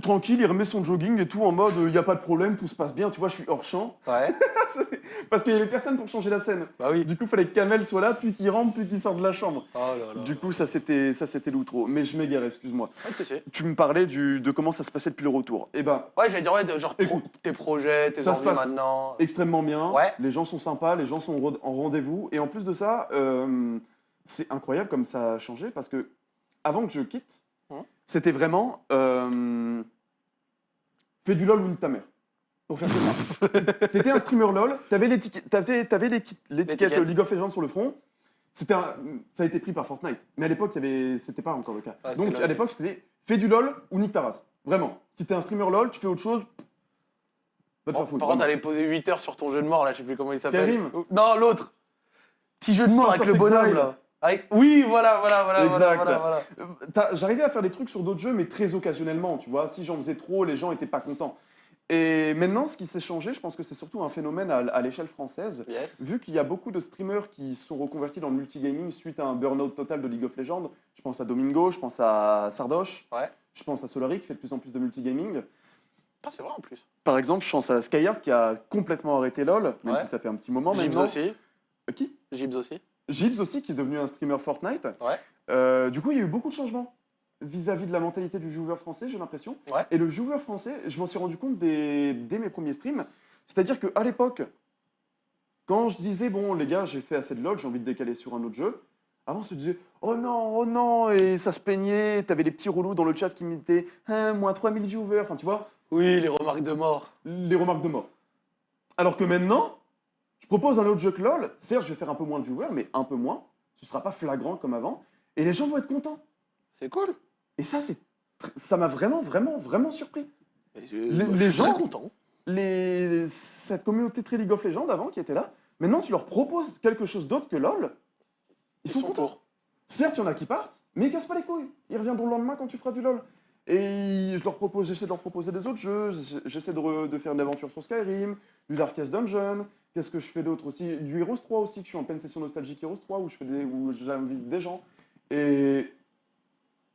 tranquille, il remet son jogging et tout en mode il n'y a pas de problème, tout se passe bien, tu vois, je suis hors champ. Ouais. Parce qu'il n'y avait personne pour changer la scène. Bah oui. Du coup, il fallait que Kamel soit là, puis qu'il rentre, puis qu'il sorte de la chambre. Oh là là. Du coup, ça c'était l'outro. Mais je m'égare, excuse-moi. Ouais, tu sais. Tu me parlais de comment ça se passait depuis le retour. Eh ben, Ouais, j'allais dire, ouais, genre Écoute, tes projets, tes ça se envies passe maintenant. extrêmement bien. Ouais. Les gens sont sympas, les gens sont en rendez-vous. Et en plus de ça, c'est incroyable comme ça a changé parce que avant que je quitte, c'était vraiment fais du LOL ou nique ta mère. Pour faire ça. T'étais un streamer LOL, t'avais l'étiquette League of Legends sur le front. Ça a été pris par Fortnite. Mais à l'époque, c'était pas encore le cas. Ouais, c'était Donc LOL. à l'époque, c'était fais du LOL ou nique ta race. Vraiment. Si t'es un streamer LOL, tu fais autre chose, va te faire foutre. Par contre, t'allais poser 8 heures sur ton jeu de mort, là, je sais plus comment il s'appelle. Skyrim. Non, l'autre. Petit jeu de mort Pass avec le of bonhomme, Exile. là. Oui, voilà. Exact. J'arrivais à faire des trucs sur d'autres jeux, mais très occasionnellement, tu vois. Si j'en faisais trop, les gens étaient pas contents. Et maintenant, ce qui s'est changé, je pense que c'est surtout un phénomène à l'échelle française. Yes. Vu qu'il y a beaucoup de streamers qui sont reconvertis dans le multigaming suite à un burn-out total de League of Legends. Je pense à Domingo, je pense à Sardoche, Ouais. je pense à Solari qui fait de plus en plus de multigaming. Putain, c'est vrai en plus. Par exemple, je pense à Skyheart qui a complètement arrêté LoL, même Ouais. si ça fait un petit moment Gibbs maintenant. aussi. Qui Gibbs aussi. Gibbs aussi, qui est devenu un streamer Fortnite. Ouais. Du coup, il y a eu beaucoup de changements vis-à-vis de la mentalité du viewer français, j'ai l'impression. Ouais. Et le viewer français, je m'en suis rendu compte dès mes premiers streams. C'est-à-dire qu'à l'époque, quand je disais, bon, les gars, j'ai fait assez de LoL, j'ai envie de décaler sur un autre jeu, avant, on se disait, oh non, et ça se peignait, t'avais les petits relous dans le chat qui mettaient, moins 3000 viewers, enfin, tu vois, Oui, les remarques de mort. les remarques de mort. Alors que maintenant, je propose un autre jeu que LoL, certes, je vais faire un peu moins de viewers, mais un peu moins, ce sera pas flagrant comme avant, et les gens vont être contents. C'est cool. Et ça, ça m'a vraiment surpris. Les Je suis gens- très content. Cette communauté très League of Legends avant qui était là, maintenant tu leur proposes quelque chose d'autre que LoL, ils sont contents. tour. Certes, il y en a qui partent, mais ils cassent pas les couilles. Ils reviendront le lendemain quand tu feras du LoL. Et j'essaie de leur proposer des autres jeux, j'essaie de faire une aventure sur Skyrim, du Darkest Dungeon, qu'est-ce que je fais d'autre aussi, du Heroes 3 aussi, que je suis en pleine session nostalgique Heroes 3 où j'invite des gens. Et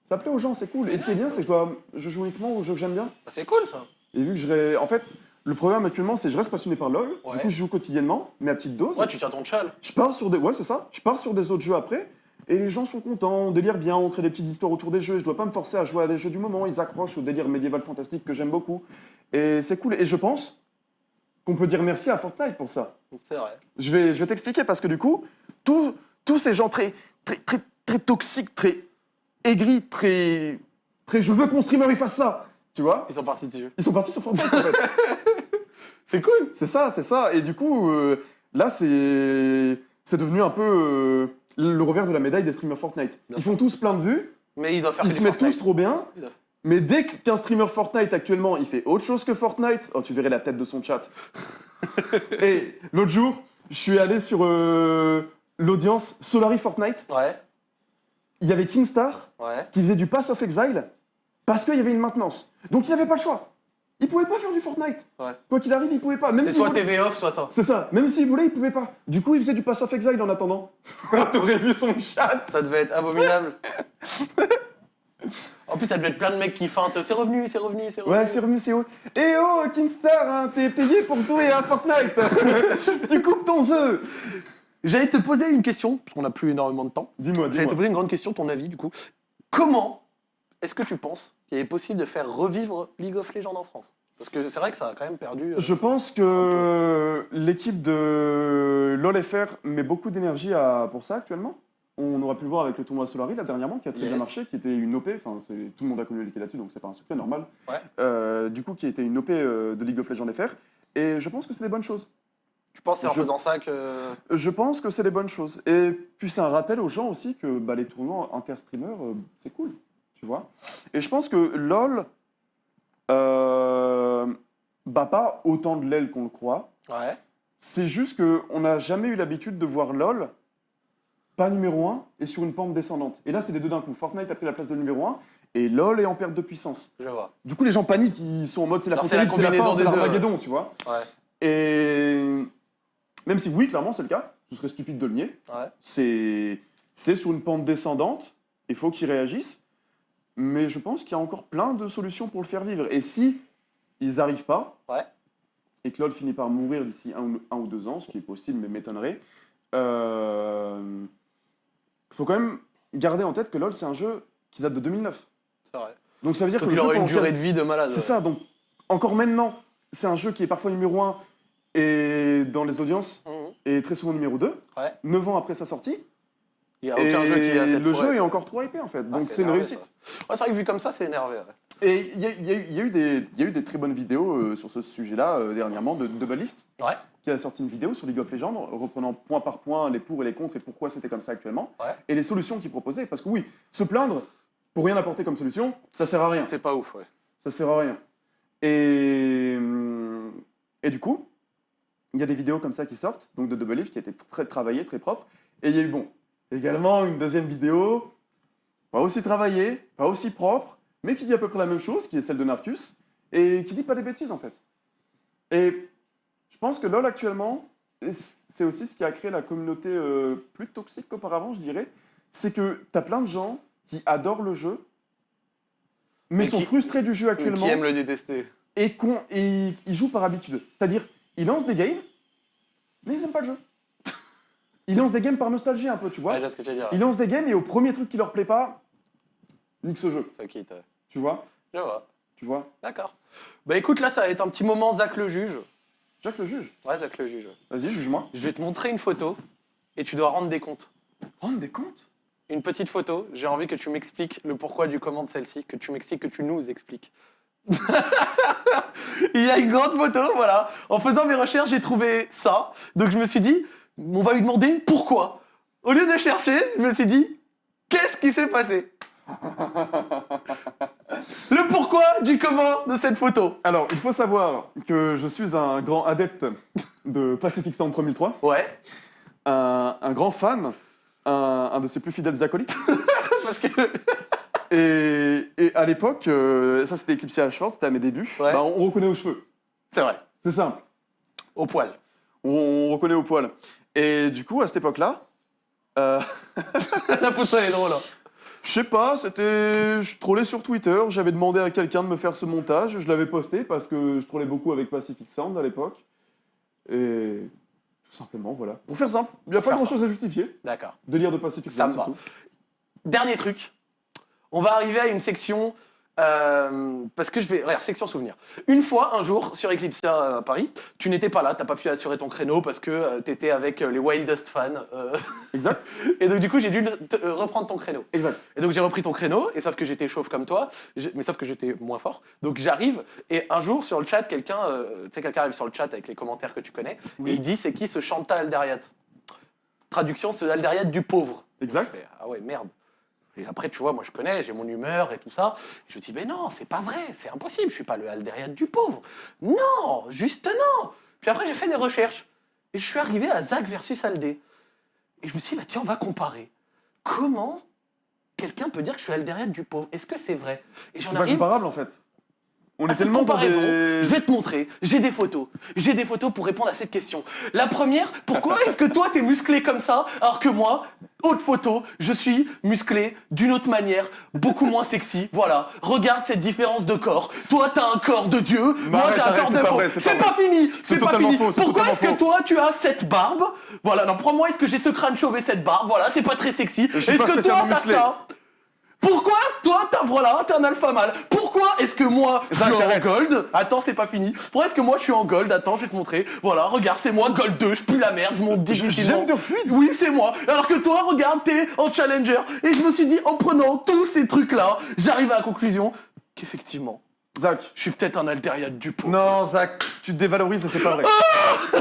ça plaît aux gens, c'est cool. C'est Et ce qui est bien, bien, ça. c'est que je joue uniquement aux jeux que j'aime bien. Bah, c'est cool ça. Et vu que en fait, le programme actuellement, c'est je reste passionné par LoL. Ouais. Du coup, je joue quotidiennement, mais à petite dose. Ouais, tu tiens ton chal. Je pars sur ouais, c'est ça. Je pars sur des autres jeux après. Et les gens sont contents, on délire bien, on crée des petites histoires autour des jeux. Je dois pas me forcer à jouer à des jeux du moment. Ils accrochent au délire médiéval fantastique que j'aime beaucoup. Et c'est cool. Et je pense qu'on peut dire merci à Fortnite pour ça. C'est vrai. Je vais t'expliquer parce que du coup, tous ces gens très toxiques, très aigris, très je veux que mon streamer il fasse ça. tu vois. Ils sont partis dessus. Ils sont partis sur Fortnite, en fait. C'est cool. C'est ça. Et du coup, là, c'est devenu un peu le revers de la médaille des streamers Fortnite. Bien Ils font tous plein de vues, Mais ils doivent faire ils que se des mettent Fortnite. tous trop bien. Ils doivent- Mais dès qu'un streamer Fortnite actuellement, il fait autre chose que Fortnite, oh, tu verrais la tête de son chat. Et l'autre jour, je suis allé sur l'audience Solary Fortnite. Ouais, Il y avait Kingstar ouais. qui faisait du Pass of Exile parce qu'il y avait une maintenance. Donc il n'avait pas le choix. Il pouvait pas faire du Fortnite. Ouais. Quoi qu'il arrive, il pouvait pas. Même C'est s'il soit voulait- TV off, soit ça. C'est ça. Même s'il voulait, il pouvait pas. Du coup, il faisait du Pass of Exile en attendant. T'aurais vu son chat. Ça devait être abominable. En plus, ça devait être plein de mecs qui feintent. C'est revenu, c'est revenu, c'est revenu. Ouais, c'est revenu, c'est haut. Eh oh, Kingstar, hein, t'es payé pour jouer à Fortnite. Tu coupes ton œuf. J'allais te poser une question, parce qu'on n'a plus énormément de temps. Dis-moi, J'allais te poser une grande question, ton avis, du coup. Comment est-ce que tu penses qu'il est possible de faire revivre League of Legends en France? Parce que c'est vrai que ça a quand même perdu. Je pense que l'équipe de LoLFR met beaucoup d'énergie pour ça actuellement. On aurait pu le voir avec le tournoi Solary là dernièrement, qui a très bien Yes. marché, qui était une OP, enfin tout le monde a communiqué là-dessus, donc c'est pas un secret normal. Ouais. Du coup, qui était une OP de League of Legends FR, et je pense que c'est des bonnes choses. Tu penses que c'est en je- faisant ça que. Je pense que c'est des bonnes choses. Et puis c'est un rappel aux gens aussi que les tournois inter-streamers, c'est cool, tu vois. Et je pense que LoL bat pas autant de l'aile qu'on le croit. Ouais. C'est juste qu'on n'a jamais eu l'habitude de voir LoL pas numéro 1 et sur une pente descendante. Et là, c'est les deux d'un coup. Fortnite a pris la place de numéro 1 et LoL est en perte de puissance. Je vois. Du coup, les gens paniquent, ils sont en mode c'est Alors, c'est la l'apocalypse, c'est la fin, combinaison c'est des deux, l'Armageddon, tu vois. Ouais. Et même si oui, clairement, c'est le cas, ce serait stupide de le nier, Ouais. c'est sur une pente descendante, il faut qu'ils réagissent, mais je pense qu'il y a encore plein de solutions pour le faire vivre. Et si ils n'arrivent pas, Ouais. et que LoL finit par mourir d'ici un ou 2 ans, ce qui est possible mais m'étonnerait, faut quand même garder en tête que LoL, c'est un jeu qui date de 2009. C'est vrai. Donc ça veut dire Donc que il le jeu aurait une pendant durée de vie de malade. c'est ça, donc encore maintenant, c'est un jeu qui est parfois numéro 1 et dans les audiences Mhm. et très souvent numéro 2, Ouais. 9 ans après sa sortie. Il n'y a aucun jeu qui a cette le jeu prouesse. est encore trop hypé en fait, Ah, donc c'est une énervé, réussite. ça. Ouais, c'est vrai que vu comme ça, c'est énervé. Ouais. Et il y a eu des très bonnes vidéos sur ce sujet-là dernièrement de Double Lift, Ouais. qui a sorti une vidéo sur League of Legends reprenant point par point les pour et les contre et pourquoi c'était comme ça actuellement, Ouais. et les solutions qu'il proposait. Parce que oui, se plaindre pour rien apporter comme solution, ça sert à rien. C'est pas ouf, ouais. Ça sert à rien. Et du coup, il y a des vidéos comme ça qui sortent, donc de Double Lift, qui a été très travaillée, très propre. Et il y a eu, également une deuxième vidéo, pas aussi travaillée, pas aussi propre, mais qui dit à peu près la même chose, qui est celle de Narcus, et qui dit pas des bêtises en fait. Et je pense que LoL actuellement, et c'est aussi ce qui a créé la communauté plus toxique qu'auparavant, je dirais, c'est que tu as plein de gens qui adorent le jeu, mais Et sont qui- frustrés du jeu actuellement Qui aime le détester. et ils jouent par habitude. C'est-à-dire, ils lancent des games, mais ils n'aiment pas le jeu. Ils lancent des games par nostalgie un peu, tu vois. Ouais, je vois ce que tu veux dire. Ils lancent des games et au premier truc qui leur plaît pas, nique ce jeu, Fuck it. tu vois. Je vois. Tu vois. D'accord. Bah écoute, là, ça va être un petit moment Zach le juge. Jacques le juge. Ouais, Zach le juge. Vas-y, juge-moi. Je vais te montrer une photo et tu dois rendre des comptes. Rendre des comptes. Une petite photo, j'ai envie que tu m'expliques le pourquoi du comment de celle-ci, que tu m'expliques, que tu nous expliques. Il y a une grande photo, voilà. En faisant mes recherches, j'ai trouvé ça. Donc je me suis dit, on va lui demander pourquoi. Au lieu de chercher, je me suis dit, qu'est-ce qui s'est passé? Le pourquoi du comment de cette photo. Alors, il faut savoir que je suis un grand adepte de Pacific Sound 3003, Ouais, un grand fan, un de ses plus fidèles acolytes. parce que... Et à l'époque, ça c'était Eclipse Ashford, c'était à mes débuts, Ouais. bah, on reconnaît aux cheveux. C'est vrai, C'est simple. au poil. On reconnaît au poil. Et du coup, à cette époque-là, La photo elle est drôle. Hein. je sais pas, je trollais sur Twitter, j'avais demandé à quelqu'un de me faire ce montage, je l'avais posté parce que je trollais beaucoup avec Pacific Sound à l'époque. Et tout simplement, voilà. Pour faire simple, il n'y a Pour pas faire grand-chose à justifier. D'accord. Délire de Pacific Ça Sound, me va. c'est tout. Dernier truc, on va arriver à une section Parce que regarde, section souvenir. Une fois, un jour, sur Eclipsia à Paris, tu n'étais pas là, t'as pas pu assurer ton créneau parce que t'étais avec les Wildest fans. Exact. Et donc du coup, j'ai dû reprendre ton créneau. Exact. Et donc j'ai repris ton créneau, et sauf que j'étais chauve comme toi, mais sauf que j'étais moins fort. Donc j'arrive, et un jour sur le chat, quelqu'un arrive sur le chat avec les commentaires que tu connais, Oui. et il dit c'est qui ce Chanta Alderiat? Traduction, c'est Alderiat du pauvre. Exact. Et, ah ouais, merde. Et après, tu vois, moi je connais, j'ai mon humeur et tout ça. Et je me dis, mais non, c'est pas vrai, c'est impossible, je suis pas le Alderiat du pauvre. Non, juste non. Puis après, j'ai fait des recherches, et je suis arrivé à Zach versus Aldé. Et je me suis dit, bah tiens, on va comparer. Comment quelqu'un peut dire que je suis Alderiat du pauvre? Est-ce que c'est vrai? Et C'est pas comparable en fait. On est à cette tellement dans comparaison, des... je vais te montrer. J'ai des photos. J'ai des photos pour répondre à cette question. La première, pourquoi est-ce que toi, t'es musclé comme ça, alors que moi, autre photo, je suis musclé d'une autre manière, beaucoup moins sexy. Voilà. Regarde cette différence de corps. Toi, t'as un corps de Dieu. Moi, arrête, j'ai un arrête, corps c'est de pas faux. vrai, c'est C'est pas pas fini. C'est pas totalement fini. faux, c'est Pourquoi est-ce totalement que toi, tu as cette barbe? Voilà. Non, pourquoi est-ce que j'ai ce crâne chauve et cette barbe? Voilà, c'est pas très sexy. Je suis Est-ce pas que toi, spécialement t'as musclé. ça? Pourquoi toi, t'es un alpha mâle? Pourquoi est-ce que moi, je suis en arrête. gold? Attends, c'est pas fini. Pourquoi est-ce que moi, je suis en gold? Attends, je vais te montrer. Voilà, regarde, c'est moi, gold 2, je pue la merde, je monte difficilement. J'aime de fluide. Oui, c'est moi. Alors que toi, regarde, t'es en challenger. Et je me suis dit, en prenant tous ces trucs-là, j'arrive à la conclusion qu'effectivement, Zach. je suis peut-être un Alderiat du pauvre. Non, Zach, tu te dévalorises et c'est pas vrai.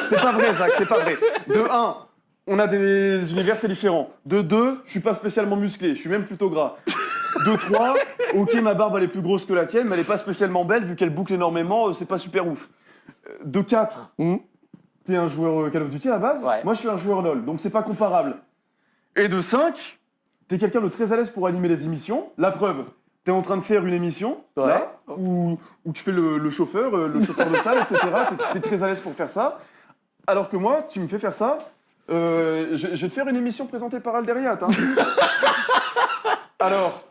C'est pas vrai, Zach, c'est pas vrai. De 1, on a des univers très différents. De 2, je suis pas spécialement musclé, je suis même plutôt gras. De 3, ok, ma barbe elle est plus grosse que la tienne, mais elle est pas spécialement belle vu qu'elle boucle énormément, c'est pas super ouf. De 4, t'es un joueur Call of Duty à la base, Ouais. moi je suis un joueur LoL, donc c'est pas comparable. Et de 5, t'es quelqu'un de très à l'aise pour animer les émissions. La preuve, t'es en train de faire une émission, Ouais. là, où tu fais le chauffeur de salle, etc. T'es très à l'aise pour faire ça. Alors que moi, tu me fais faire ça, je vais te faire une émission présentée par Alderiat. Hein. Alors,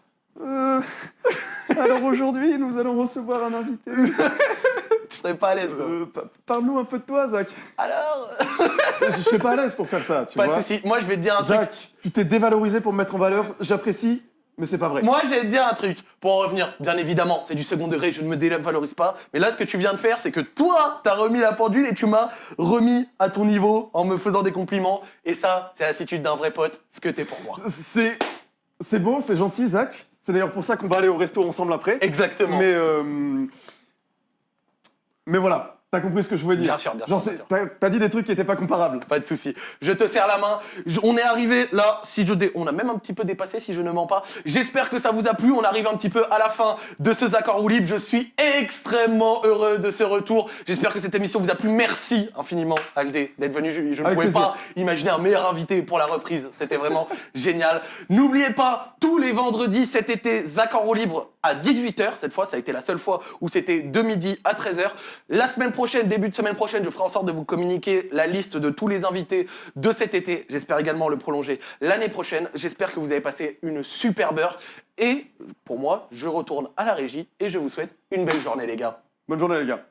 aujourd'hui, nous allons recevoir un invité. Tu serais pas à l'aise, quoi. Parle-nous un peu de toi, Zach. Alors Je serais pas à l'aise pour faire ça, tu Pas vois. de soucis. Moi, je vais te dire un truc. Zach, tu t'es dévalorisé pour me mettre en valeur, j'apprécie, mais c'est pas vrai. Moi, j'ai te dire un truc. Pour en revenir, bien évidemment, c'est du second degré, je ne me dévalorise pas. Mais là, ce que tu viens de faire, c'est que toi, t'as remis la pendule et tu m'as remis à ton niveau en me faisant des compliments. Et ça, c'est l'attitude d'un vrai pote, ce que t'es pour moi. C'est beau, c'est gentil, Zach. C'est d'ailleurs pour ça qu'on va aller au resto ensemble après. Exactement. Mais voilà, t'as compris ce que je voulais dire. Bien sûr, bien Genre, sûr, bien t'as dit des trucs qui étaient pas comparables. Pas de souci. Je te serre la main. On est arrivé là. On a même un petit peu dépassé, si je ne mens pas. J'espère que ça vous a plu. On arrive un petit peu à la fin de ce Zach en roue libre. Je suis extrêmement heureux de ce retour. J'espère que cette émission vous a plu. Merci infiniment, Aldé, d'être venu. Je ne Avec pouvais plaisir. pas imaginer un meilleur invité pour la reprise. C'était vraiment génial. N'oubliez pas, tous les vendredis cet été, Zach en roue libre à 18h. Cette fois, ça a été la seule fois où c'était de midi à 13h. La semaine prochaine, début de semaine prochaine, je ferai en sorte de vous communiquer la liste de tous les invités de cet été. J'espère également le prolonger l'année prochaine. J'espère que vous avez passé une superbe heure. Et pour moi, je retourne à la régie et je vous souhaite une belle journée, les gars. Bonne journée, les gars.